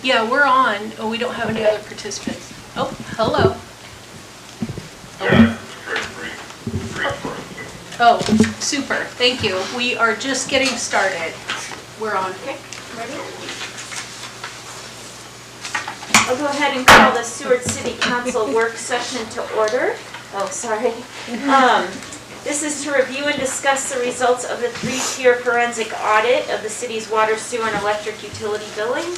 Yeah, we're on. Oh, we don't have any other participants. Oh, hello. Yeah, Oh, super. Thank you. We are just getting started. We're on. Okay, ready? I'll go ahead and call the Seward City Council work session to order. Oh, sorry. This is to review and discuss the results of the 3-tier forensic audit of the city's water, sewer, and electric utility billing.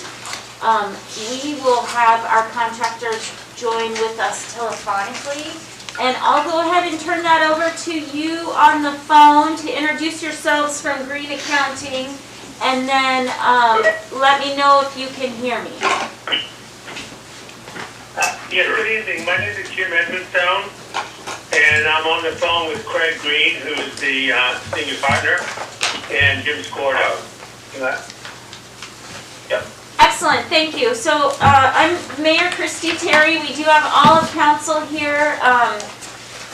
We will have our contractors join with us telephonically. And I'll go ahead and turn that over to you on the phone to introduce yourselves from Green Accounting. And then let me know if you can hear me. Yes, good evening. My name is Jim Edmonstone, and I'm on the phone with Craig Green, who is the senior partner, and Jim Scordo. Yep. Excellent, thank you. So I'm Mayor Christy Terry. We do have all of council here.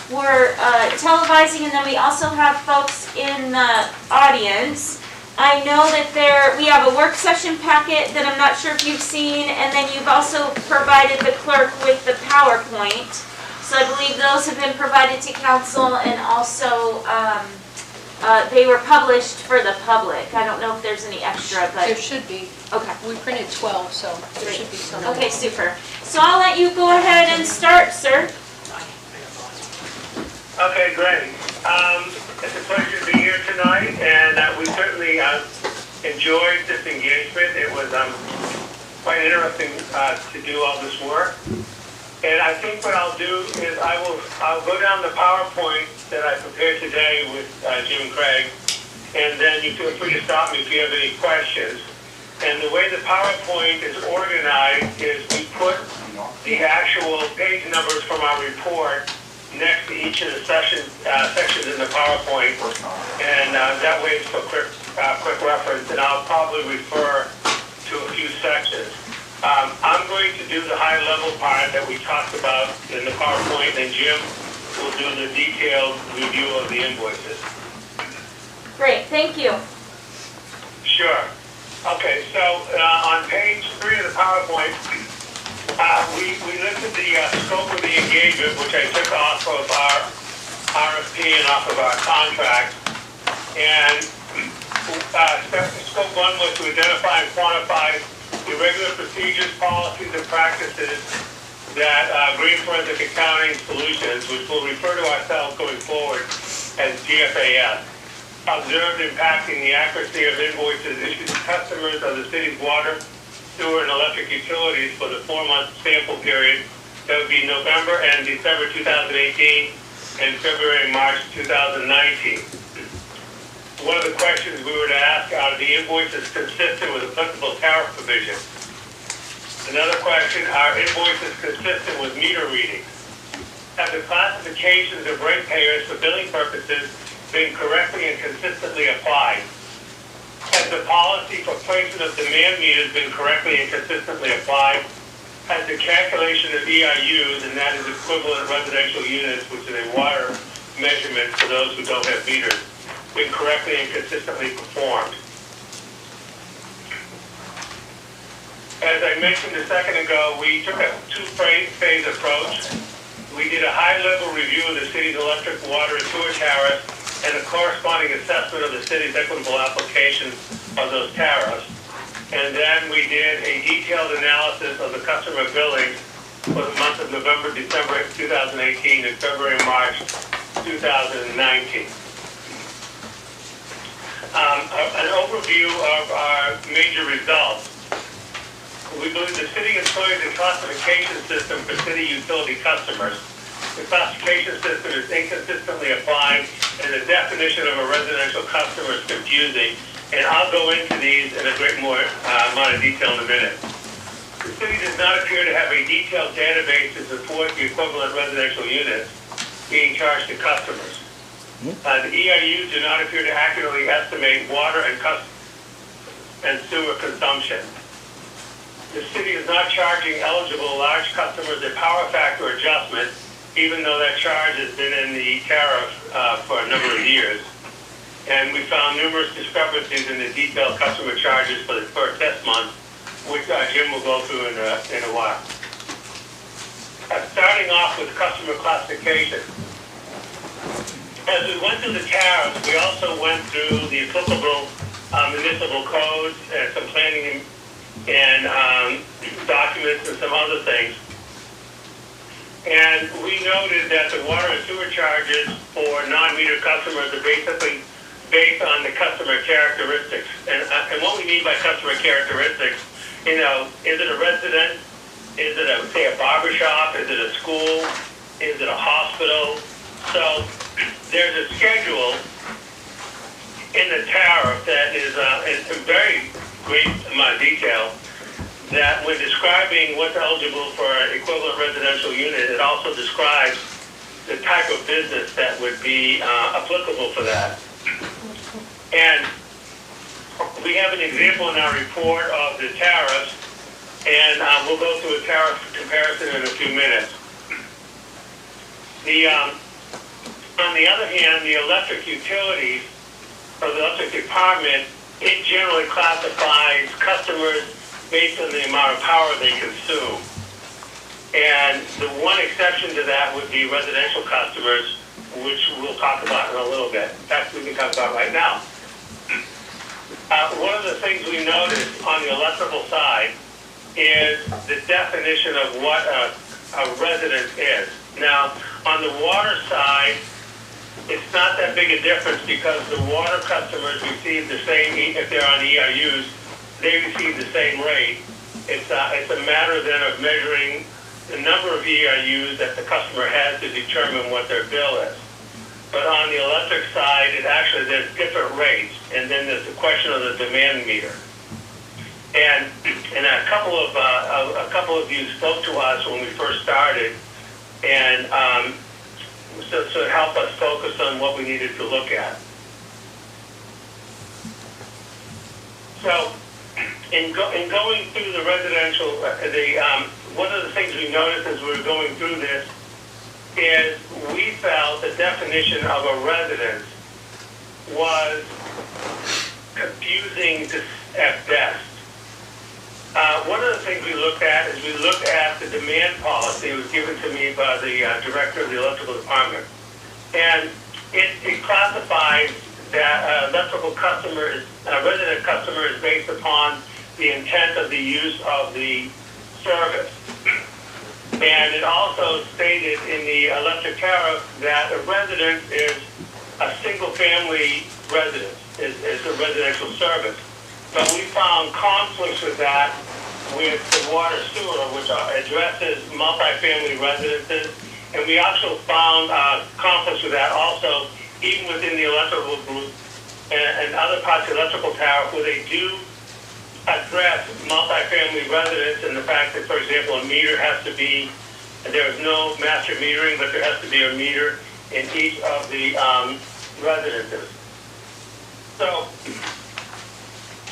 We're televising, and then we also have folks in the audience. I know that we have a work session packet that I'm not sure if you've seen, and then you've also provided the clerk with the PowerPoint. So I believe those have been provided to council, and also they were published for the public. I don't know if there's any extra, but There should be. okay. We printed 12, so there should be some. Okay, super. So I'll let you go ahead and start, sir. Okay, great. It's a pleasure to be here tonight, and we certainly enjoyed this engagement. It was quite interesting to do all this work. And I think what I'll do is I'll go down the PowerPoint that I prepared today with Jim and Craig, and then you feel free to stop me if you have any questions. And the way the PowerPoint is organized is we put the actual page numbers from our report next to each of the sections in the PowerPoint, and that way it's for quick reference, and I'll probably refer to a few sections. I'm going to do the high-level part that we talked about in the PowerPoint, and Jim will do the detailed review of the invoices. Great, thank you. Sure. Okay, so on page 3 of the PowerPoint, we listed the scope of the engagement, which I took off of our RFP and off of our contract. And scope 1 was to identify and quantify the regular procedures, policies, and practices that Green Forensic Accounting Solutions, which we'll refer to ourselves going forward as GFAS, observed impacting the accuracy of invoices issued to customers of the city's water, sewer, and electric utilities for the 4-month sample period. That would be November and December 2018 and February and March 2019. One of the questions we were to ask are the invoices consistent with applicable tariff provisions? Another question, are invoices consistent with meter readings? Have the classifications of ratepayers for billing purposes been correctly and consistently applied? Has the policy for placement of demand meters been correctly and consistently applied? Has the calculation of EIUs, and that is equivalent residential units, which is a water measurement for those who don't have meters, been correctly and consistently performed? As I mentioned a second ago, we took a two-phase approach. We did a high-level review of the city's electric, water, and sewer tariffs and a corresponding assessment of the city's equitable application of those tariffs. And then we did a detailed analysis of the customer billings for the month of November, December 2018 and February and March 2019. An overview of our major results. We believe the city employs a classification system for city utility customers. The classification system is inconsistently applied, and the definition of a residential customer is confusing. And I'll go into these in a great more amount of detail in a minute. The city does not appear to have a detailed database to support the equivalent residential units being charged to customers. The EIUs do not appear to accurately estimate water and sewer consumption. The city is not charging eligible large customers a power factor adjustment, even though that charge has been in the tariff for a number of years. And we found numerous discrepancies in the detailed customer charges for the first test month, which Jim will go through in a while. Starting off with customer classification. As we went through the tariffs, we also went through the applicable municipal codes and some planning and documents and some other things. And we noted that the water and sewer charges for non-meter customers are basically based on the customer characteristics. And what we mean by customer characteristics, is it a resident? Is it say a barber shop? Is it a school? Is it a hospital? So there's a schedule in the tariff that is in very great amount of detail that when describing what's eligible for an equivalent residential unit, it also describes the type of business that would be applicable for that. And we have an example in our report of the tariffs, and we'll go through a tariff comparison in a few minutes. On the other hand, the electric utilities, or the electric department, it generally classifies customers based on the amount of power they consume. And the one exception to that would be residential customers, which we'll talk about in a little bit. In fact, we can talk about right now. One of the things we noticed on the electrical side is the definition of what a resident is. Now, on the water side, it's not that big a difference because the water customers receive the same, if they're on ERUs, they receive the same rate. It's a matter then of measuring the number of ERUs that the customer has to determine what their bill is. But on the electric side, there's different rates, and then there's the question of the demand meter. And a couple of you spoke to us when we first started, and so it helped us focus on what we needed to look at. So, in going through the residential, one of the things we noticed as we were going through this is we felt the definition of a residence was confusing at best. One of the things we looked at is we looked at the demand policy. It was given to me by the director of the electrical department. And it classifies that a resident customer is based upon the intent of the use of the service. And it also stated in the electric tariff that a residence is a single-family residence, is a residential service. But we found conflicts with that with the water sewer, which addresses multifamily residences. And we also found conflicts with that also even within the electrical group and other parts of the electrical tariff where they do address multifamily residents and the fact that, for example, a meter has to be, there is no master metering, but there has to be a meter in each of the residences. So,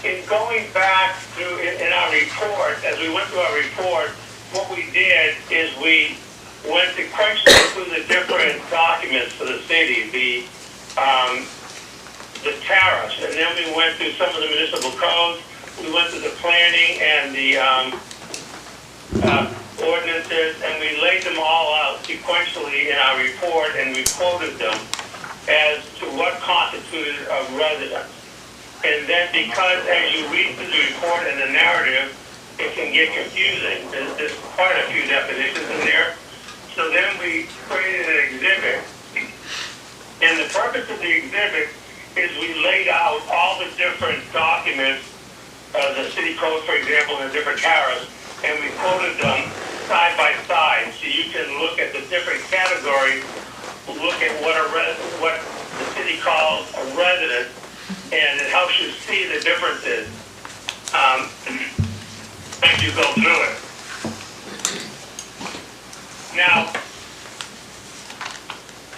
in going back through in our report, as we went through our report, what we did is we went sequentially through the different documents for the city, the tariffs, and then we went through some of the municipal codes. We went through the planning and the ordinances, and we laid them all out sequentially in our report, and we quoted them as to what constituted a residence. And then because as you read through the report and the narrative, it can get confusing. There's quite a few definitions in there. So then we created an exhibit. And the purpose of the exhibit is we laid out all the different documents, the city code, for example, and the different tariffs, and we quoted them side by side. So you can look at the different categories, look at what the city calls a resident, and it helps you see the differences as you go through it. Now,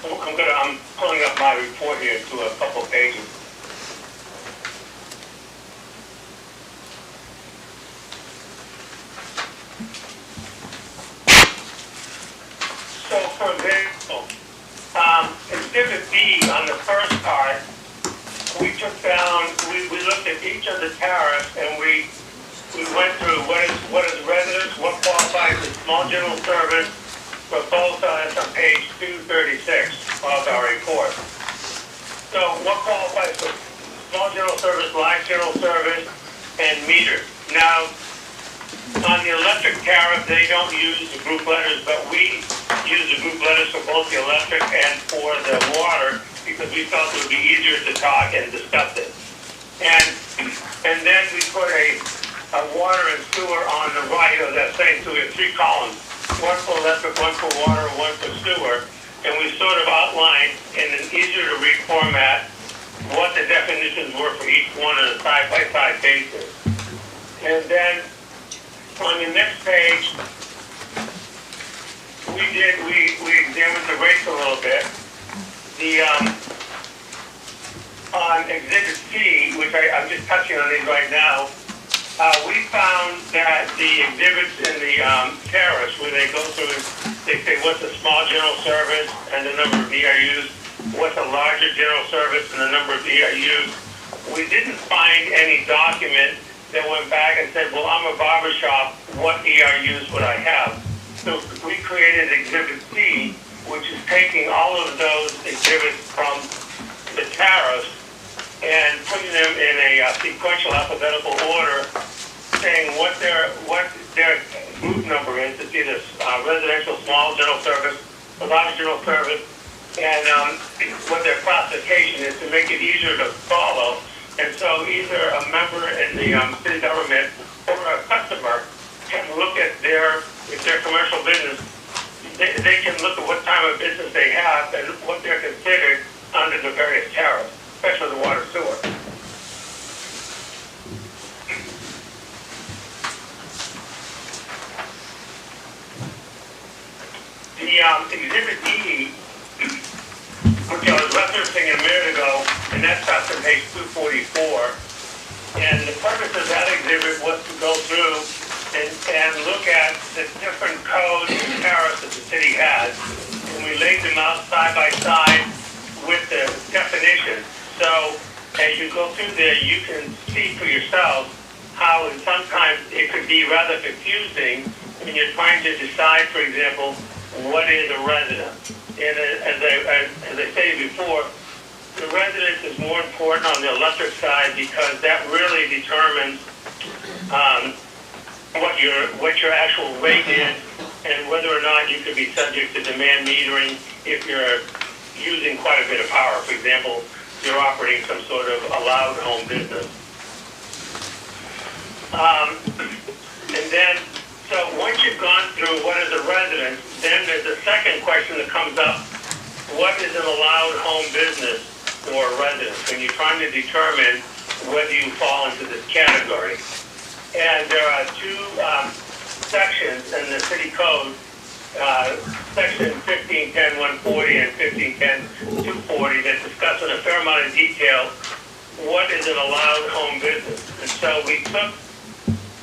I'm pulling up my report here to a couple pages. So, for example, Exhibit B on the first part, we took down, we looked at each of the tariffs and we went through what is general service, and meter. Now, on the electric tariff, they don't use the group letters, but we use the group letters for both the electric and for the water because we felt it would be easier to talk and discuss it. And then we put a water and sewer on the right of that same, so we have 3 columns, one for electric, one for water, one for sewer, and we sort of outlined in an easier to read format what the definitions were for each one on a side-by-side basis. And then on the next page, we examined the rates a little bit. On Exhibit C, which I'm just touching on these right now, we found that the exhibits in the tariffs, where they go through, they say what's a small general service and the number of ERUs, what's a larger general service and the number of ERUs. We didn't find any document that went back and said, well, I'm a barber shop, what ERUs would I have? So we created Exhibit C, which is taking all of those exhibits from the tariffs and putting them in a sequential alphabetical order, saying what their group number is. It's either residential small general service, a large general service, and what their classification is to make it easier to follow. And so either a member in the city government or a customer can look at if they're commercial business, they can look at what time of business they have and what they're considered under the various tariffs, especially the water sewer. The Exhibit E, which I was referencing a minute ago, and that starts on page 244. And the purpose of that exhibit was to go through and look at the different codes and tariffs that the city has. And we laid them out side by side with the definition. So as you go through there, you can see for yourself how sometimes it could be rather confusing when you're trying to decide, for example, what is a resident. And as I stated before, the residence is more important on the electric side because that really determines what your actual rate is and whether or not you could be subject to demand metering if you're using quite a bit of power. For example, you're operating some sort of allowed home business. And then, so once you've gone through what is a residence, then there's a second question that comes up. What is an allowed home business or residence when you're trying to determine whether you fall into this category? And there are 2 sections in the city code, section 1510-140 and 1510-240, that discuss in a fair amount of detail what is an allowed home business. And so we took,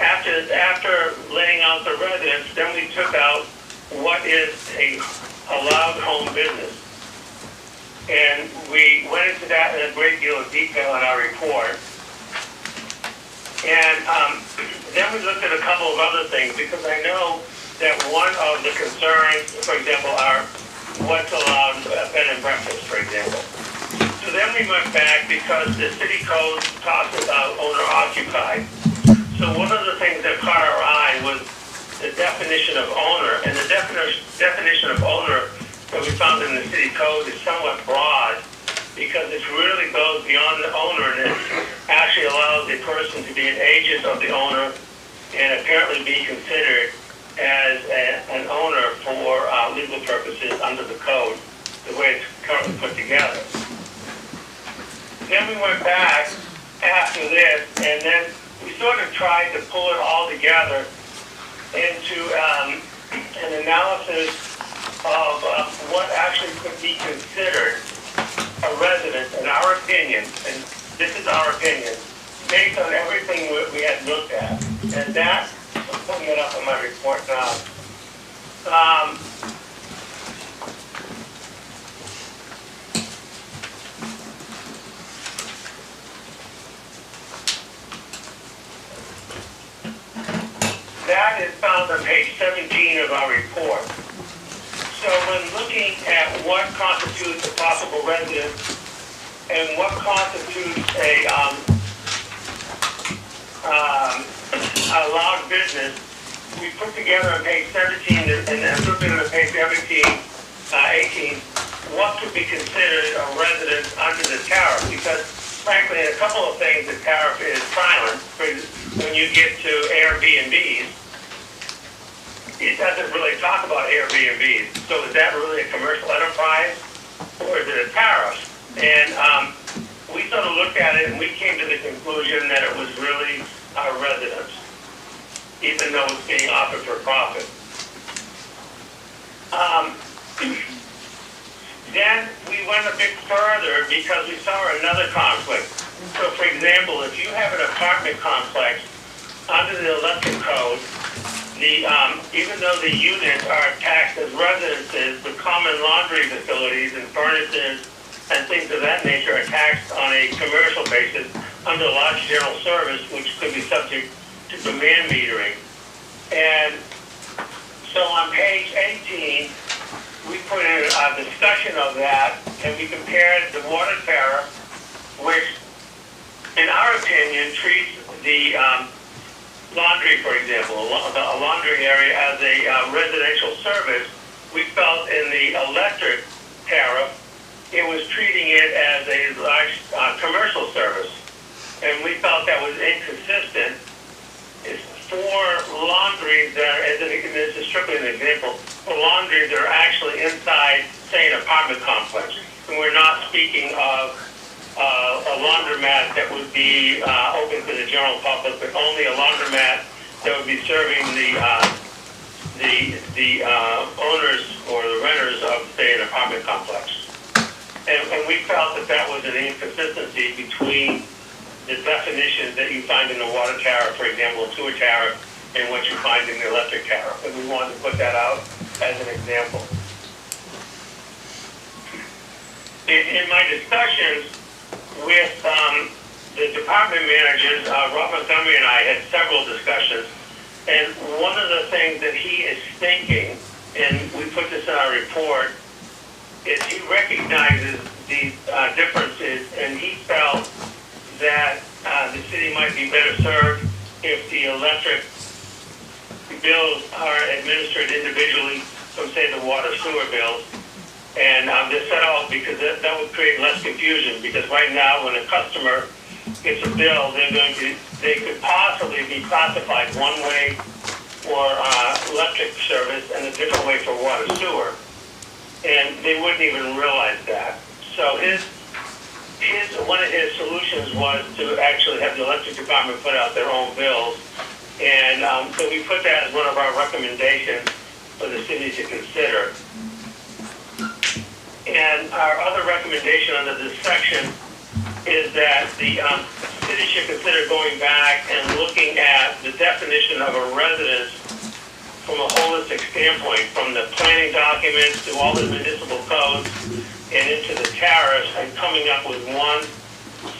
after laying out the residence, then we took out what is a allowed home business. And we went into that in a great deal of detail in our report. And then we looked at a couple of other things because I know that one of the concerns, for example, are what's allowed bed and breakfast, for example. So then we went back because the city code talks about owner-occupied. So one of the things that caught our eye was the definition of owner, and the definition of owner that we found in the city code is somewhat broad because it really goes beyond the owner and it actually allows a person to be an agent of the owner and apparently be considered as an owner for legal purposes under the code, the way it's currently put together. Then we went back after this and then we sort of tried to pull it all together into an analysis of what actually could be considered a residence, in our opinion, and this is our opinion, based on everything we had looked at. And that, I'm putting it up in my report now. That is found on page 17 of our report. So when looking at what constitutes a possible residence and what constitutes a allowed business, we put together on page 17 and flipping on page 18, what could be considered a residence under the tariff, because frankly, a couple of things the tariff is silent. When you get to Airbnbs, it doesn't really talk about Airbnbs. So is that really a commercial enterprise, or is it a tariff? And we sort of looked at it and we came to the conclusion that it was really a residence, even though it's being offered for profit. Then we went a bit further because we saw another conflict. So for example, if you have an apartment complex under the electric code, even though the units are taxed as residences, the common laundry facilities and furnaces and things of that nature are taxed on a commercial basis under large general service, which could be subject to demand metering. And so on page 18, we put in a discussion of that, and we compared the water tariff, which, in our opinion, treats the laundry, for example, a laundry area as a residential service. We felt in the electric tariff, it was treating it as a large commercial service, and we felt that was inconsistent. It's for laundries that are, and this is strictly an example, for laundries that are actually inside, say, an apartment complex. And we're not speaking of a laundromat that would be open to the general public, but only a laundromat that would be serving the owners or the renters of, say, an apartment complex. And we felt that that was an inconsistency between the definitions that you find in the water tariff, for example, a sewer tariff, and what you find in the electric tariff. And we wanted to put that out as an example. In my discussions with the department managers, Rob Montgomery and I had several discussions, and one of the things that he is thinking, and we put this in our report, is he recognizes these differences, and he felt that the city might be better served if the electric bills are administered individually from, say, the water sewer bills. And they're set out because that would create less confusion, because right now when a customer gets a bill, they could possibly be classified one way for electric service and a different way for water sewer. And they wouldn't even realize that. So one of his solutions was to actually have the electric department put out their own bills. And so we put that as one of our recommendations for the city to consider. And our other recommendation under this section is that the city should consider going back and looking at the definition of a residence from a holistic standpoint, from the planning documents to all the municipal codes and into the tariffs, and coming up with one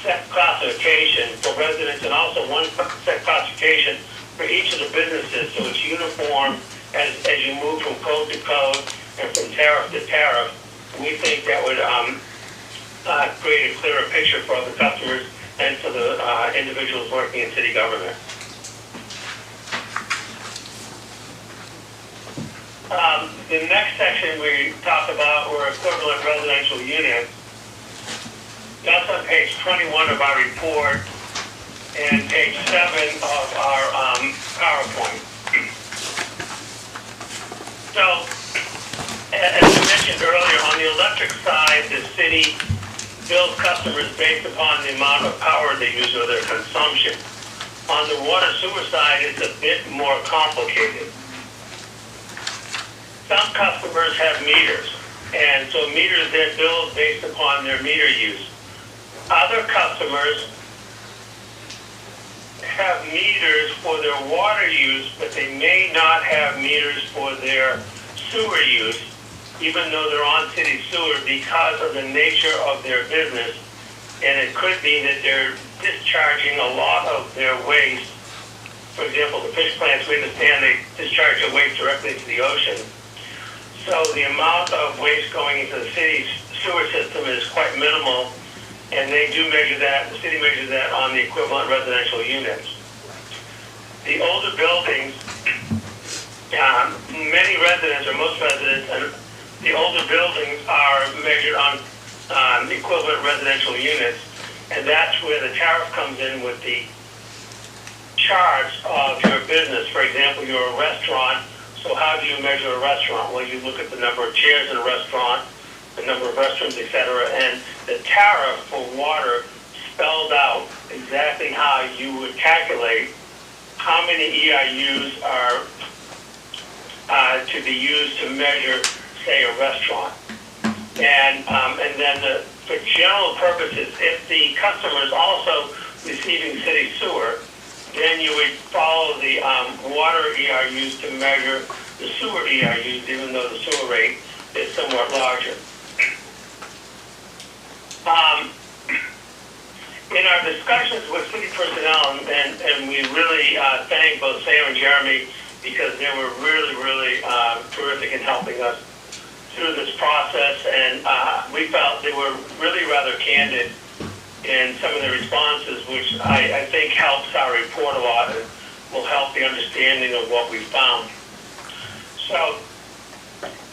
set classification for residents and also one set classification for each of the businesses, so it's uniform as you move from code to code and from tariff to tariff. We think that would create a clearer picture for the customers and for the individuals working in city government. The next section we talked about were equivalent residential units. That's on page 21 of our report and page 7 of our PowerPoint. So, as I mentioned earlier, on the electric side, the city bills customers based upon the amount of power they use or their consumption. On the water sewer side, it's a bit more complicated. Some customers have meters, and so meters they're billed based upon their meter use. Other customers have meters for their water use, but they may not have meters for their sewer use, even though they're on city sewer, because of the nature of their business. And it could be that they're discharging a lot of their waste. For example, the fish plants, we understand they discharge their waste directly into the ocean. So the amount of waste going into the city's sewer system is quite minimal, and they do measure that, the city measures that on the equivalent residential units. the older buildings, many residents, or most residents, and the older buildings are measured on equivalent residential units, and that's where the tariff comes in with the charge of your business. For example, you're a restaurant, so how do you measure a restaurant? Well, you look at the number of chairs in a restaurant, the number of restrooms, etc., and the tariff for water spelled out exactly how you would calculate how many EIUs are to be used to measure, say, a restaurant. And then for general purposes, if the customer is also receiving city sewer, then you would follow the water EIUs to measure the sewer EIUs, even though the sewer rate is somewhat larger. In our discussions with city personnel, and we really thank both Sam and Jeremy because they were really terrific in helping us through this process, and we felt they were really rather candid in some of the responses, which I think helps our report a lot and will help the understanding of what we found. So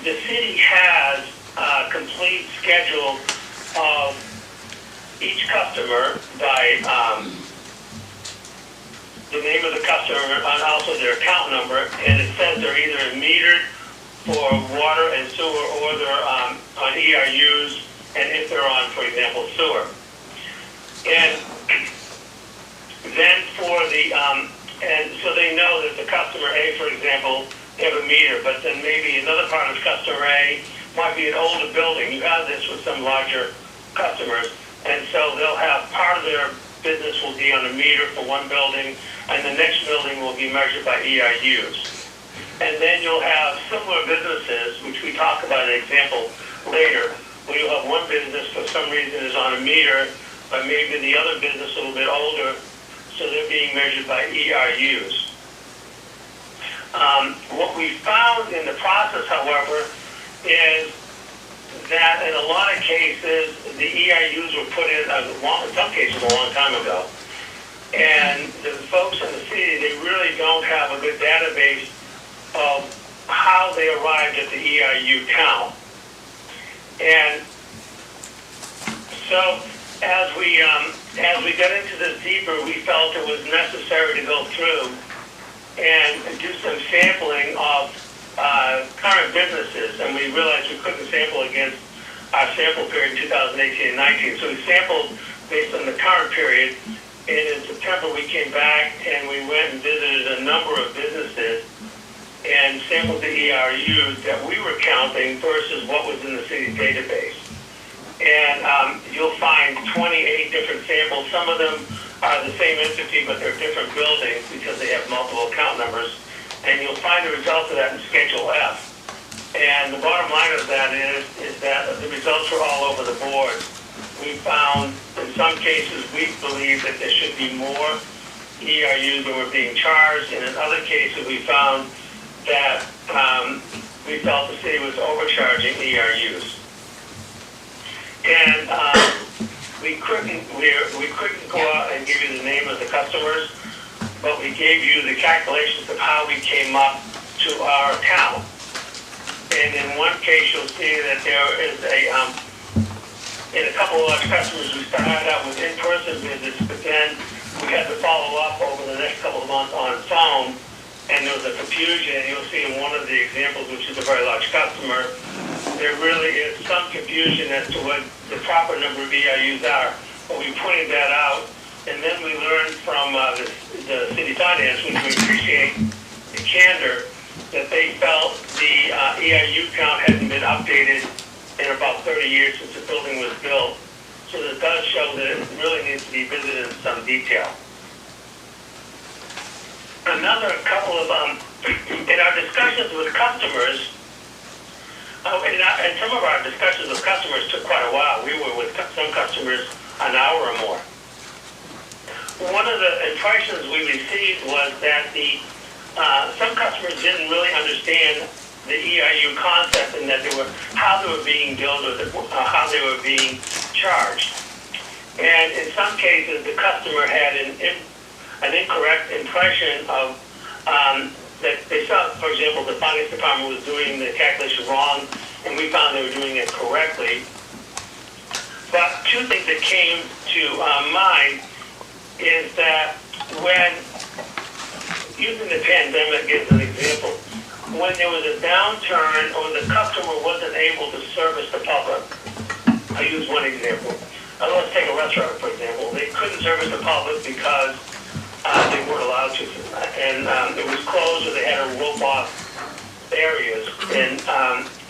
the city has a complete schedule of each customer by the name of the customer and also their account number, and it says they're either metered for water and sewer or they're on EIUs, and if they're on, for example, sewer. And then for the, and so they know that the customer A, for example, they have a meter, but then maybe another part of customer A might be an older building. You have this with some larger customers, and so they'll have part of their business will be on a meter for one building, and the next building will be measured by EIUs. And then you'll have similar businesses, which we talk about an example later, where you'll have one business for some reason is on a meter, but maybe the other business a little bit older, so they're being measured by EIUs. What we found in the process, however, is that in a lot of cases, the EIUs were put in, in some cases, a long time ago. And the folks in the city, they really don't have a good database of how they arrived at the EIU count. And so as we got into this deeper, we felt it was necessary to go through and do some sampling of current businesses, and we realized we couldn't sample against our sample period in 2018 and 19. So we sampled based on the current period, and in September we came back and we went and visited a number of businesses and sampled the ERUs that we were counting versus what was in the city's database. And you'll find 28 different samples. Some of them are the same entity, but they're different buildings because they have multiple account numbers. And you'll find the results of that in Schedule F. And the bottom line of that is that the results are all over the board. We found, in some cases, we believe that there should be more ERUs than were being charged, and in other cases, we found that we felt the city was overcharging ERUs. And we couldn't go out and give you the name of the customers, but we gave you the calculations of how we came up to our count. And in one case, you'll see that there is in a couple of large customers, we started out with in-person visits, but then we had to follow up over the next couple of months on phone, and there was a confusion. And you'll see in one of the examples, which is a very large customer, there really is some confusion as to what the proper number of EIUs are, but we pointed that out. And then we learned from the city finance, which we appreciate the candor, that they felt the EIU count hadn't been updated in about 30 years since the building was built. So it does show that it really needs to be visited in some detail. Another couple of, in our discussions with customers, and some of our discussions with customers took quite a while. We were with some customers an hour or more. One of the impressions we received was that some customers didn't really understand the EIU concept and that how they were being billed or how they were being charged. And in some cases, the customer had an incorrect impression of that they saw, for example, the finance department was doing the calculation wrong, and we found they were doing it correctly. But two things that came to mind is that when, using the pandemic as an example, when there was a downturn or the customer wasn't able to service the public, I'll use one example. Let's take a restaurant, for example. They couldn't service the public because they weren't allowed to, and it was closed, or they had to rope off areas. And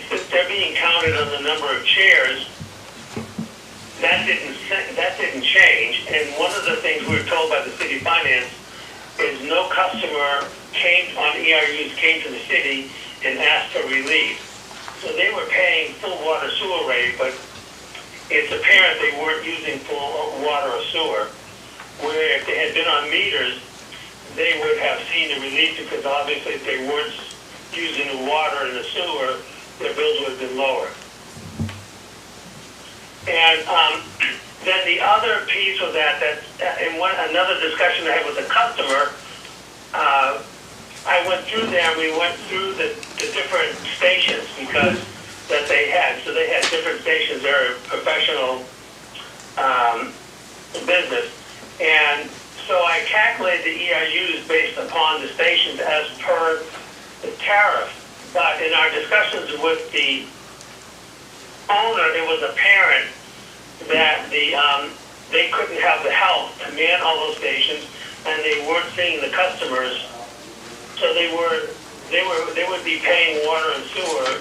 since they're being counted on the number of chairs, that didn't change. And one of the things we were told by the city finance is no customer on ERUs came to the city and asked for relief. So they were paying full water sewer rate, but it's apparent they weren't using full water or sewer. Where if they had been on meters, they would have seen the relief, because obviously if they weren't using the water and the sewer, their bills would have been lower. And then the other piece was that in another discussion I had with the customer, I went through there and we went through the different stations because that they had. So they had different stations. They're a professional business. And so I calculated the ERUs based upon the stations as per the tariff. But in our discussions with the owner, it was apparent that they couldn't have the help to man all those stations, and they weren't seeing the customers. So they would be paying water and sewer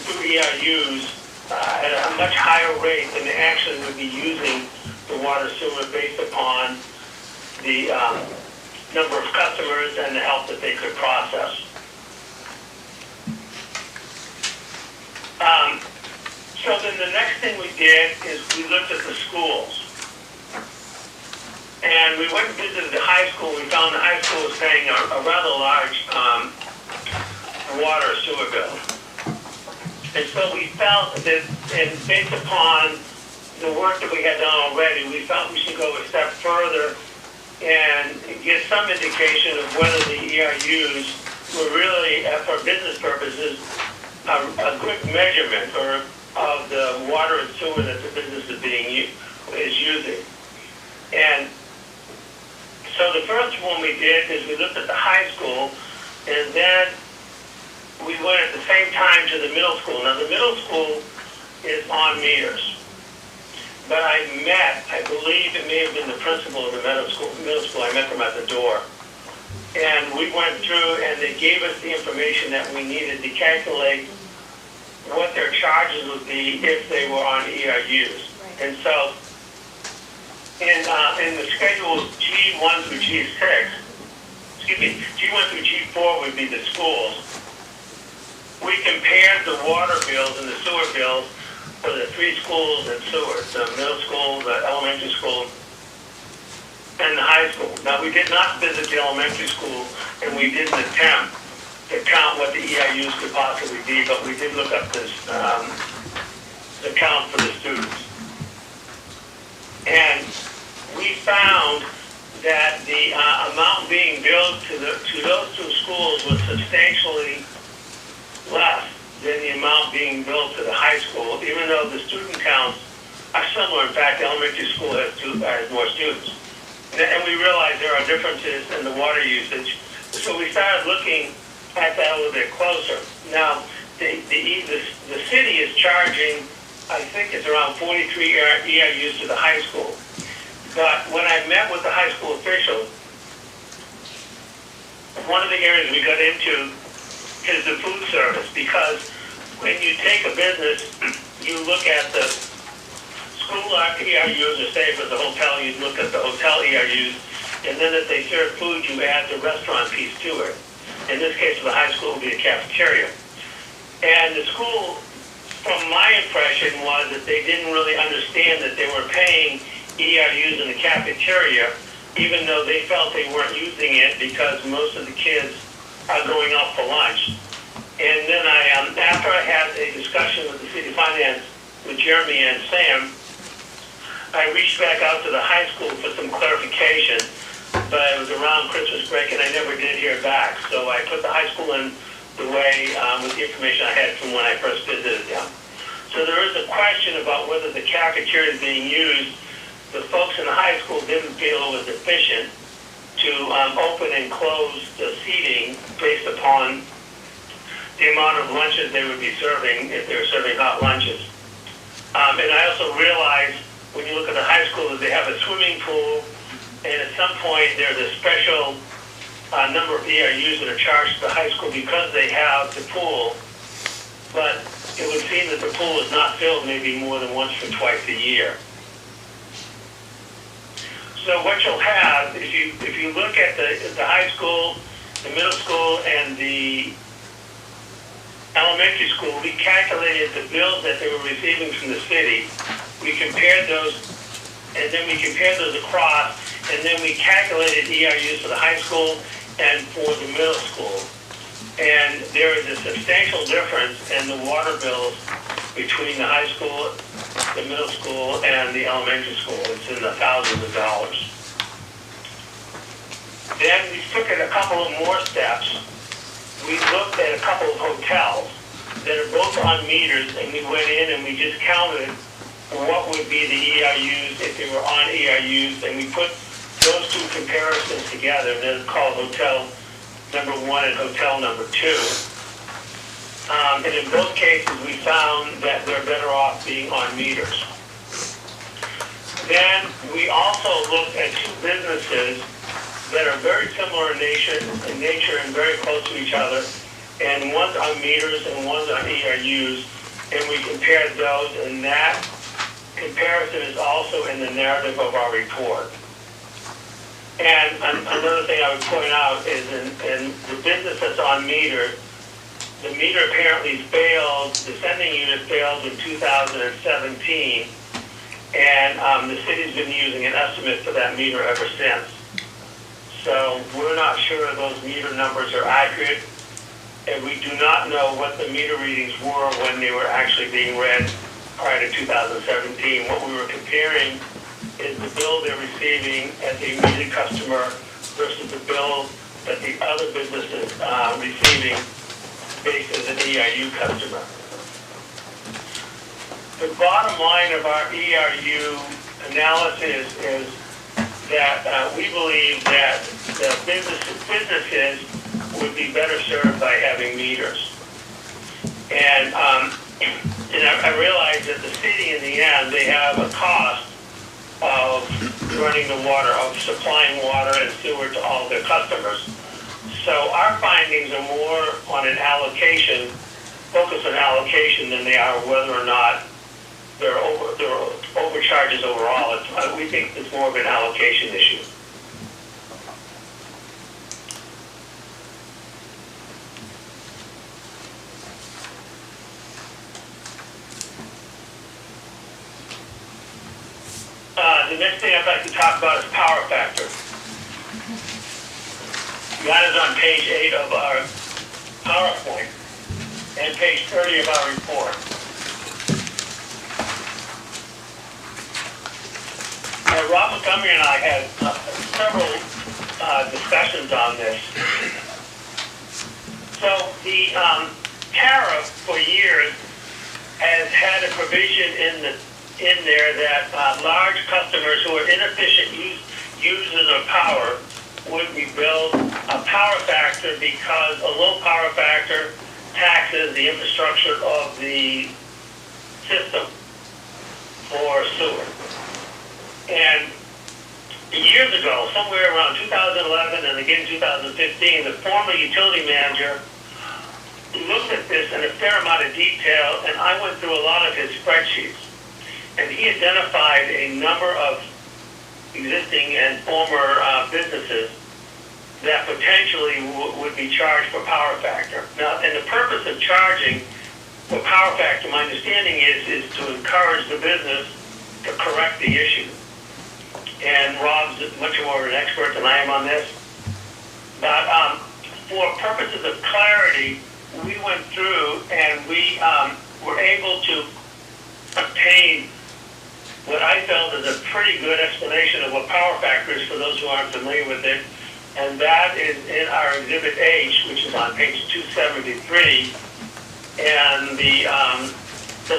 through ERUs at a much higher rate than they actually would be using the water sewer based upon the number of customers and the help that they could process. So then the next thing we did is we looked at the schools. And we went and visited the high school. We found the high school was paying a rather large water sewer bill. And so we felt that, and based upon the work that we had done already, we felt we should go a step further and get some indication of whether the ERUs were really, for business purposes, a good measurement of the water and sewer that the business is using. And so the first one we did is we looked at the high school, and then we went at the same time to the middle school. Now the middle school is on meters, but I believe it may have been the principal of the middle school. I met them at the door. And we went through, and they gave us the information that we needed to calculate what their charges would be if they were on ERUs. Right. And so in the schedule G1 through G6, G1 through G4 would be the schools. We compared the water bills and the sewer bills for the three schools and sewers, the middle school, the elementary school, and the high school. Now, we did not visit the elementary school, and we didn't attempt to count what the ERUs could possibly be, but we did look up this, the count for the students. And we found that the amount being billed to those two schools was substantially less than the amount being billed to the high school, even though the student counts are similar. In fact, the elementary school has more students. And we realized there are differences in the water usage. So we started looking at that a little bit closer. Now, the city is charging, I think it's around 43 ERUs to the high school. But when I met with the high school officials, one of the areas we got into is the food service, because when you take a business, you look at the school ERUs, or say for the hotel, you look at the hotel ERUs, and then if they serve food, you add the restaurant piece to it. In this case, for the high school, it would be a cafeteria. And the school, from my impression, was that they didn't really understand that they were paying ERUs in the cafeteria, even though they felt they weren't using it because most of the kids are going out for lunch. And then after I had a discussion with the city finance, with Jeremy and Sam, I reached back out to the high school for some clarification. but it was around Christmas break and I never did hear back. So I put the high school in the way with the information I had from when I first visited them. So there is a question about whether the cafeteria is being used. The folks in the high school didn't feel it was efficient to open and close the seating based upon the amount of lunches they would be serving if they were serving hot lunches. And I also realized when you look at the high school that they have a swimming pool, and at some point there's a special number of ERUs that are charged to the high school because they have the pool, but it would seem that the pool is not filled maybe more than once or twice a year. So what you'll have, if you look at the high school, the middle school, and the elementary school, we calculated the bills that they were receiving from the city. We compared those, and then we compared those across, and then we calculated ERUs for the high school and for the middle school. And there is a substantial difference in the water bills between the high school, the middle school, and the elementary school. It's in the thousands of dollars. Then we took it a couple of more steps. We looked at a couple of hotels that are both on meters, and we went in and we just counted what would be the ERUs if they were on ERUs, and we put those two comparisons together. They're called hotel number 1 and hotel number 2. And in both cases, we found that they're better off being on meters. Then we also looked at two businesses that are very similar in nature and very close to each other, and one's on meters and one's on ERUs, and we compared those, and that comparison is also in the narrative of our report. And another thing I would point out is in the business that's on meter, the meter apparently failed, the sending unit failed in 2017, and the city's been using an estimate for that meter ever since. So we're not sure those meter numbers are accurate, and we do not know what the meter readings were when they were actually being read prior to 2017. What we were comparing is the bill they're receiving as a metered customer versus the bill that the other business is receiving based as an ERU customer. The bottom line of our ERU analysis is that we believe that the businesses would be better served by having meters. And I realize that the city, in the end, they have a cost of running the water, of supplying water and sewer to all their customers. So our findings are more on an allocation, focus on allocation than they are whether or not there are overcharges overall. We think it's more of an allocation issue. The next thing I'd like to talk about is power factor. That is on page 8 of our PowerPoint and page 30 of our report. Rob Montgomery and I had several discussions on this. So the tariff for years has had a provision in there that large customers who are inefficient users of power would be billed a power factor because a low power factor taxes the infrastructure of the system for sewer. And years ago, somewhere around 2011 and again 2015, the former utility manager looked at this in a fair amount of detail, and I went through a lot of his spreadsheets. And he identified a number of existing and former businesses that potentially would be charged for power factor. Now, and the purpose of charging for power factor, my understanding is to encourage the business to correct the issue. And Rob's much more of an expert than I am on this. But for purposes of clarity, we went through and we were able to obtain what I felt is a pretty good explanation of what power factor is for those who aren't familiar with it. And that is in our Exhibit H, which is on page 273. And the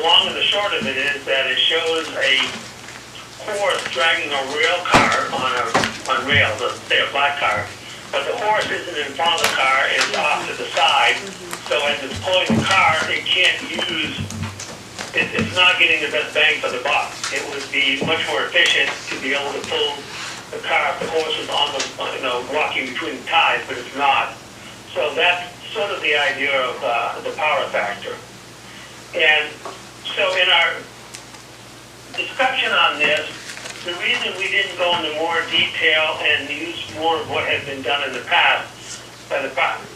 long and the short of it is that it shows a horse dragging a rail car on rails, let's say a flat car. But the horse isn't in front of the car, it's off to the side. So as it's pulling the car, it can't use, it's not getting the best bang for the buck. It would be much more efficient to be able to pull the car if the horse was on the, walking between the ties, but it's not. So that's sort of the idea of the power factor. And so in our discussion on this, the reason we didn't go into more detail and use more of what had been done in the past,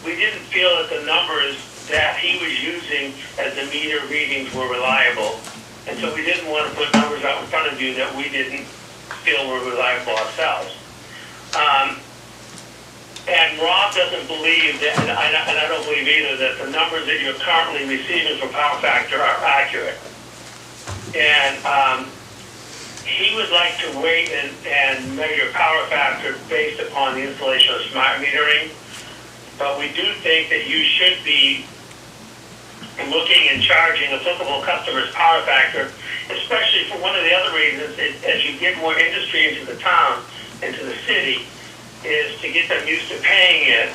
we didn't feel that the numbers that he was using as the meter readings were reliable. And so we didn't want to put numbers out in front of you that we didn't feel were reliable ourselves. And Rob doesn't believe that, and I don't believe either, that the numbers that you're currently receiving for power factor are accurate. And he would like to wait and measure power factor based upon the installation of smart metering. But we do think that you should be looking and charging applicable customers power factor, especially for one of the other reasons, as you get more industry into the town, into the city, is to get them used to paying it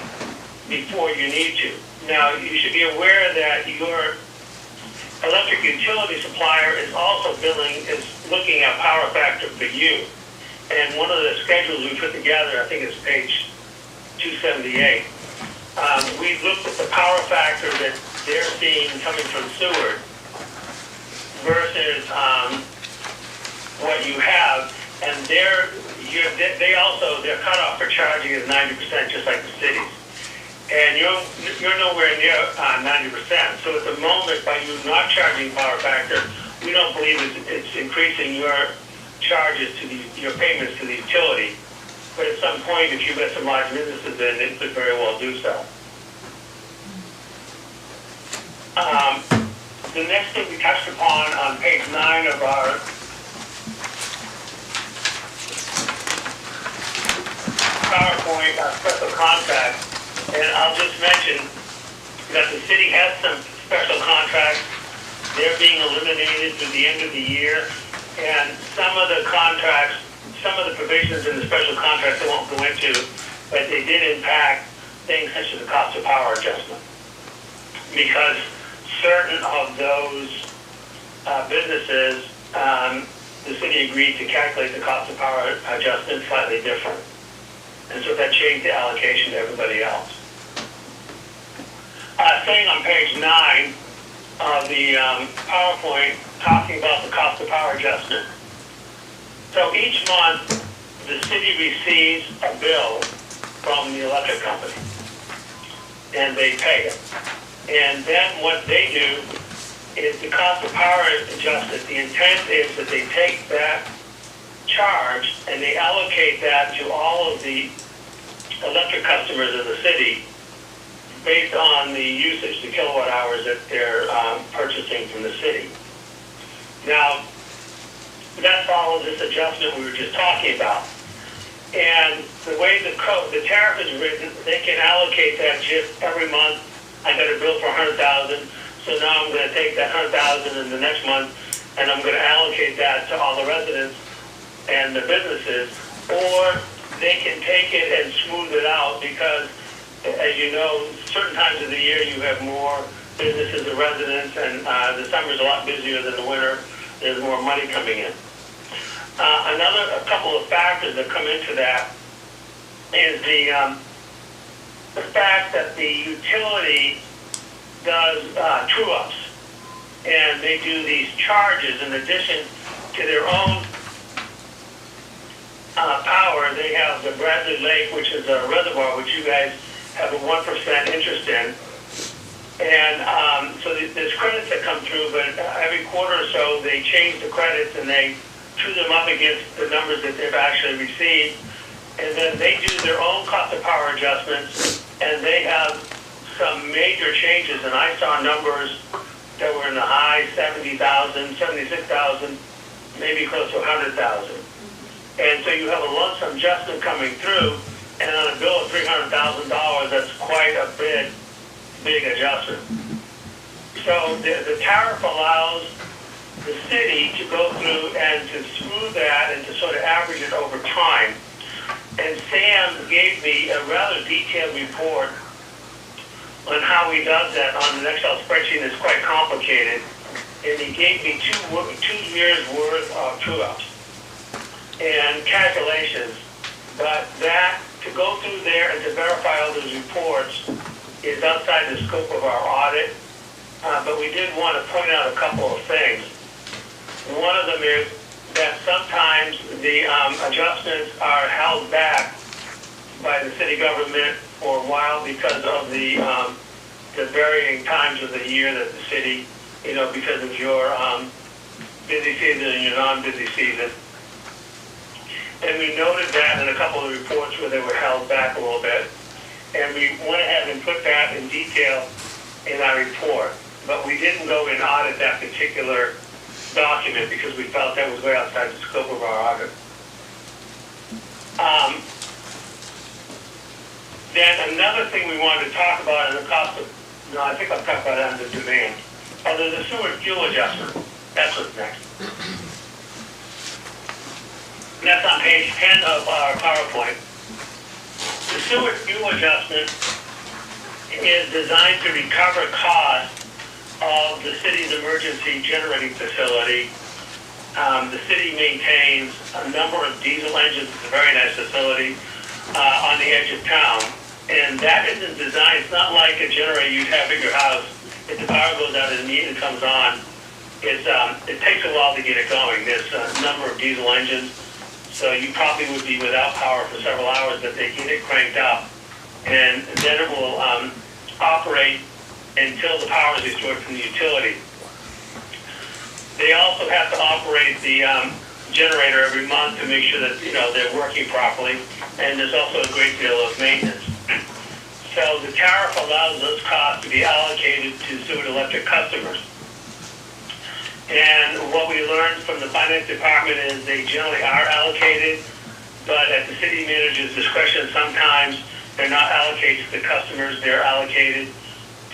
before you need to. Now, you should be aware that your electric utility supplier is also looking at power factor for you. And one of the schedules we put together, I think it's page 278, we looked at the power factor that they're seeing coming from Seward versus what you have, and their cutoff for charging is 90%, just like the cities. And you're nowhere near 90%. So at the moment, by you not charging power factor, we don't believe it's increasing your charges to your payments to the utility. But at some point, if you get some large businesses in, it could very well do so. The next thing we touched upon on page 9 of our PowerPoint, our special contract, and I'll just mention that the city has some special contracts. They're being eliminated through the end of the year, and some of the contracts, some of the provisions in the special contracts I won't go into, but they did impact things such as the cost of power adjustment. Because certain of those businesses, the city agreed to calculate the cost of power adjustment slightly different. And so that changed the allocation to everybody else. Staying on page 9 of the PowerPoint, talking about the cost of power adjustment. So each month, the city receives a bill from the electric company, and they pay it. And then what they do is the cost of power is adjusted. The intent is that they take that charge and they allocate that to all of the electric customers of the city based on the usage, the kilowatt hours that they're purchasing from the city. Now, that follows this adjustment we were just talking about. And the way the tariff is written, they can allocate that just every month. I got a bill for $100,000, so now I'm going to take that $100,000 in the next month, and I'm going to allocate that to all the residents and the businesses. Or they can take it and smooth it out because, as you know, certain times of the year you have more businesses and residents, and the summer's a lot busier than the winter. There's more money coming in. A couple of factors that come into that is the fact that the utility does true-ups, and they do these charges in addition to their own power. They have the Bradley Lake, which is a reservoir, which you guys have a 1% interest in. And so there's credits that come through, but every quarter or so they change the credits and they true them up against the numbers that they've actually received. And then they do their own cost of power adjustments, and they have some major changes. And I saw numbers that were in the high 70,000, 76,000 maybe close to 100,000. And so you have a lump sum adjustment coming through, and on a bill of $300,000, that's quite a big adjustment. So the tariff allows the city to go through and to smooth that and to sort of average it over time. And Sam gave me a rather detailed report on how he does that on an Excel spreadsheet that's quite complicated. And he gave me two years worth of true-ups and calculations. But that, to go through there and to verify all those reports is outside the scope of our audit. But we did want to point out a couple of things. One of them is that sometimes the adjustments are held back by the city government for a while because of the varying times of the year that the city, because of your busy season and your non-busy season. And we noted that in a couple of reports where they were held back a little bit. And we went ahead and put that in detail in our report. But we didn't go and audit that particular document because we felt that was way outside the scope of our audit. Then another thing we wanted to talk about is the cost of, I think I'll talk about that under demand. There's a sewer fuel adjustment. That's what's next. And that's on page 10 of our PowerPoint. The sewer fuel adjustment is designed to recover costs of the city's emergency generating facility. The city maintains a number of diesel engines. It's a very nice facility on the edge of town. And that isn't designed, it's not like a generator you'd have at your house. If the power goes out and immediately comes on, it takes a while to get it going. There's a number of diesel engines, so you probably would be without power for several hours, but they get it cranked up. And then it will operate until the power is restored from the utility. They also have to operate the generator every month to make sure that they're working properly, and there's also a great deal of maintenance. So the tariff allows those costs to be allocated to sewer and electric customers. And what we learned from the finance department is they generally are allocated, but at the city manager's discretion, sometimes they're not allocated to the customers, they're allocated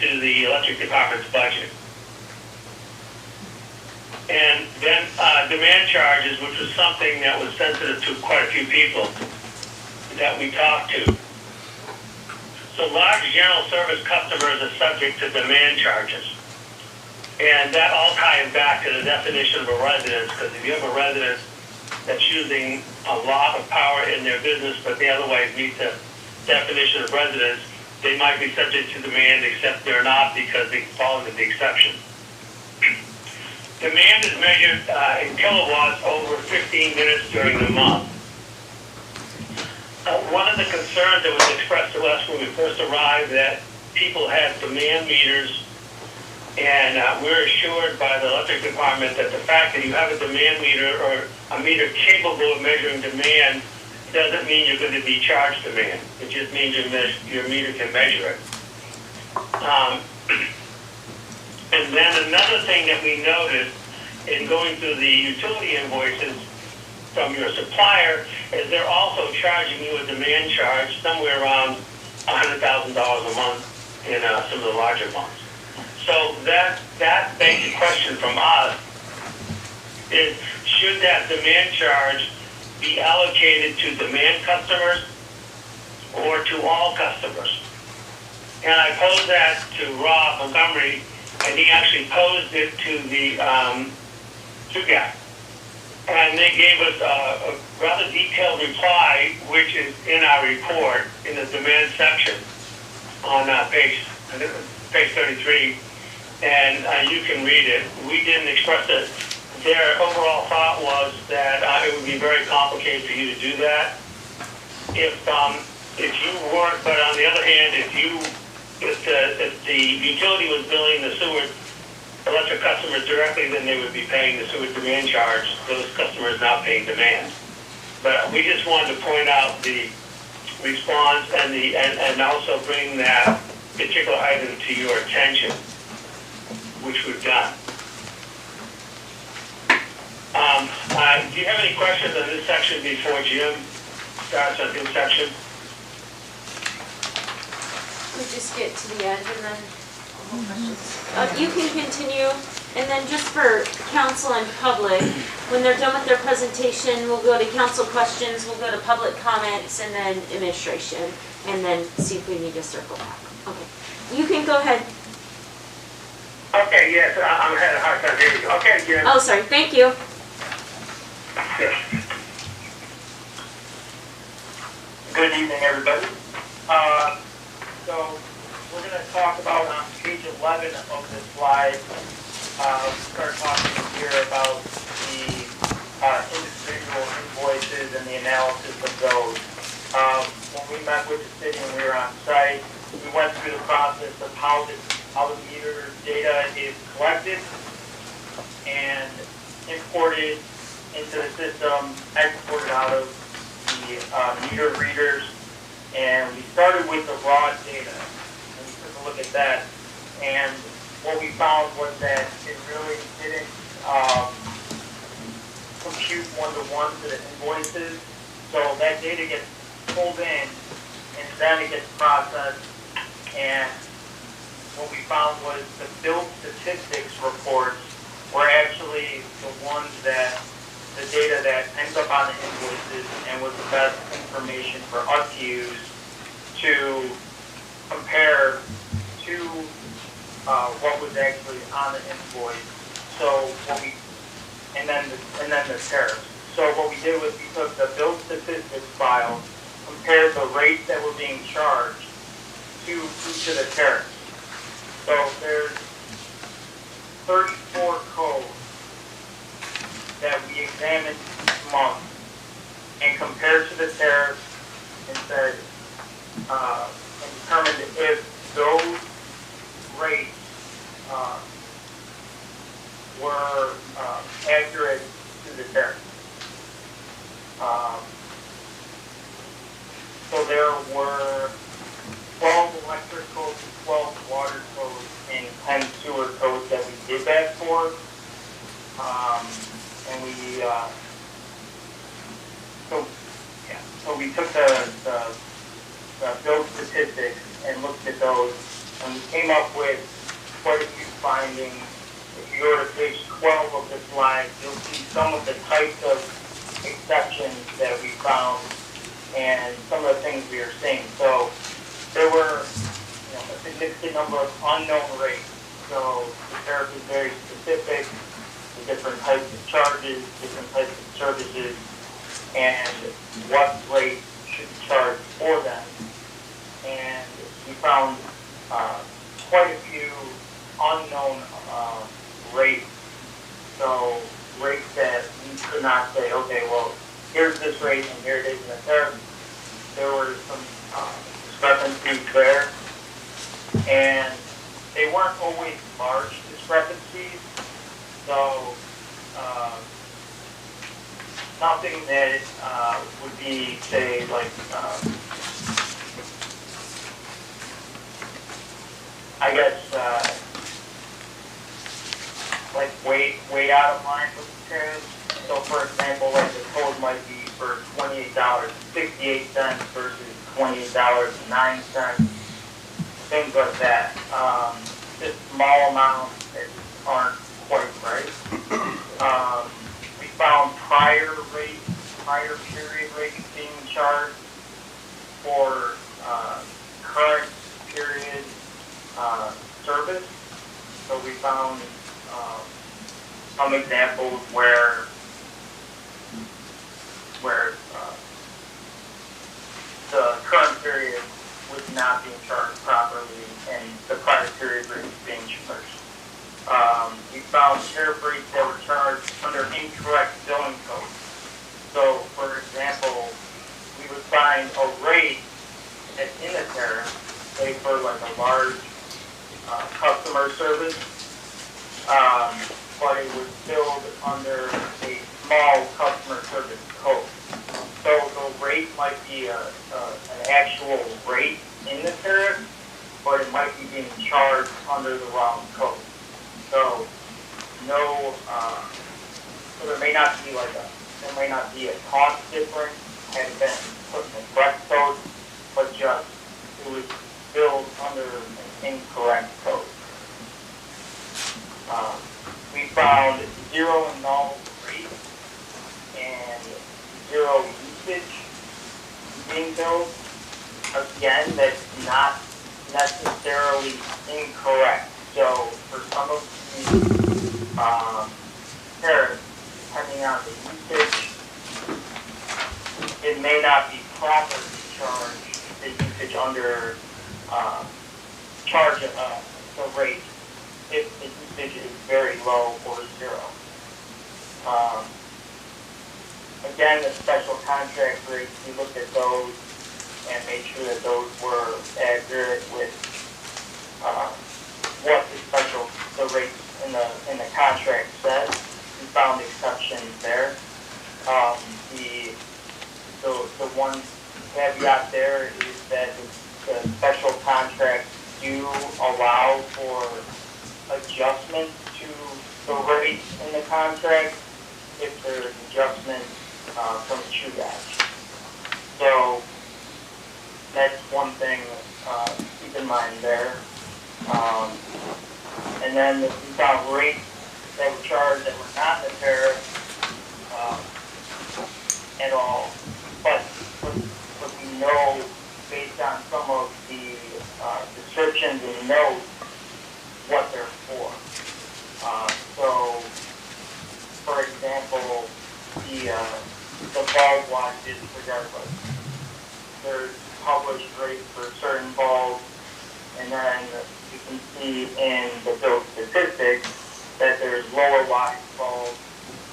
to the electric department's budget. And then demand charges, which was something that was sensitive to quite a few people that we talked to. So large general service customers are subject to demand charges. And that all ties back to the definition of a residence, because if you have a residence that's using a lot of power in their business, but they otherwise meet the definition of residence, they might be subject to demand, except they're not because they fall into the exception. Demand is measured in kilowatts over 15 minutes during the month. One of the concerns that was expressed to us when we first arrived that people had demand meters, and we're assured by the electric department that the fact that you have a demand meter or a meter capable of measuring demand doesn't mean you're going to be charged demand. It just means your meter can measure it. And then another thing that we noticed in going through the utility invoices from your supplier is they're also charging you a demand charge somewhere around $100,000 a month in some of the larger months. So that begs the question from us is, should that demand charge be allocated to demand customers or to all customers? And I posed that to Rob Montgomery, and he actually posed it to the TUGAC. And they gave us a rather detailed reply, which is in our report in the demand section on page 33, and you can read it. We didn't express it. Their overall thought was that it would be very complicated for you to do that. If you weren't, but on the other hand, if the utility was billing the sewer electric customers directly, then they would be paying the sewer demand charge. Those customers not paying demand. But we just wanted to point out the response and also bring that particular item to your attention, which we've done. Do you have any questions on this section before Jim starts on his section? We just get to the end and then you can continue, and then just for council and public, when they're done with their presentation, we'll go to council questions, we'll go to public comments, and then administration, and then see if we need to circle back. Okay, you can go ahead. Okay, yes, I'm having a hard time hearing you. Okay, Jim. Oh, sorry, thank you. Yes. Good evening, everybody. So we're going to talk about on page 11 of this slide, we start talking here about the individual invoices and the analysis of those. When we met with the city and we were on site, we went through the process of how the meter data is collected and imported into the system, exported out of the meter readers, and we started with the raw data. And we took a look at that, and what we found was that it really didn't compute one-to-one to the invoices. So that data gets pulled in, and then it gets processed, and what we found was the bill statistics reports were actually the ones that, the data that ends up on the invoices and was the best information for us to use to compare to what was actually on the invoice. So what we, and then the tariffs. So what we did was we took the bill statistics file, compared the rates that were being charged to each of the tariffs. So there's 34 codes that we examined each month and compared to the tariffs and said, and determined if those rates were accurate to the tariff. So there were 12 electric codes, 12 water codes, and 10 sewer codes that we did that for. And we, so we took the bill statistics and looked at those, and we came up with quite a few findings. If you go to page 12 of the slide, you'll see some of the types of exceptions that we found and some of the things we are seeing. So there were a significant number of unknown rates. So the tariff is very specific, the different types of charges, different types of services, and what rate should be charged for them. And we found quite a few unknown rates. So rates that we could not say, okay, well, here's this rate and here it is in the tariff. There were some discrepancies there, and they weren't always large discrepancies. So something that would be, say, like I guess like way out of line with the tariffs. So for example, like the code might be for $28.68 versus $28.09, things like that. Just small amounts that aren't quite right. We found prior period rates being charged for current period service. So we found some examples where the current period was not being charged properly and the prior period rate was being charged. We found tariff rates that were charged under incorrect billing codes. So, for example, we would find a rate that's in the tariff, say for like a large customer service, but it was billed under a small customer service code. So the rate might be an actual rate in the tariff, but it might be being charged under the wrong code. So no So there may not be a cost difference, had been put in the correct code, but just it was billed under an incorrect code. We found zero and null rate and zero usage being billed. Again, that's not necessarily incorrect. So for some of these tariffs, depending on the usage, it may not be proper to charge the usage under the rate if the usage is very low or zero. Again, the special contract rates, we looked at those and made sure that those were accurate with what the rates in the contract said. We found exceptions there. The one caveat there is that the special contracts do allow for adjustment to the rates in the contract if there's adjustment from true batch. So that's one thing to keep in mind there. And then we found rates that were charged that were not in the tariff at all. But we know based on some of the descriptions and notes what they're for. So, for example, the bulb watches, regardless, there's published rates for certain bulbs, and then you can see in the bill statistics that there's lower wattage bulbs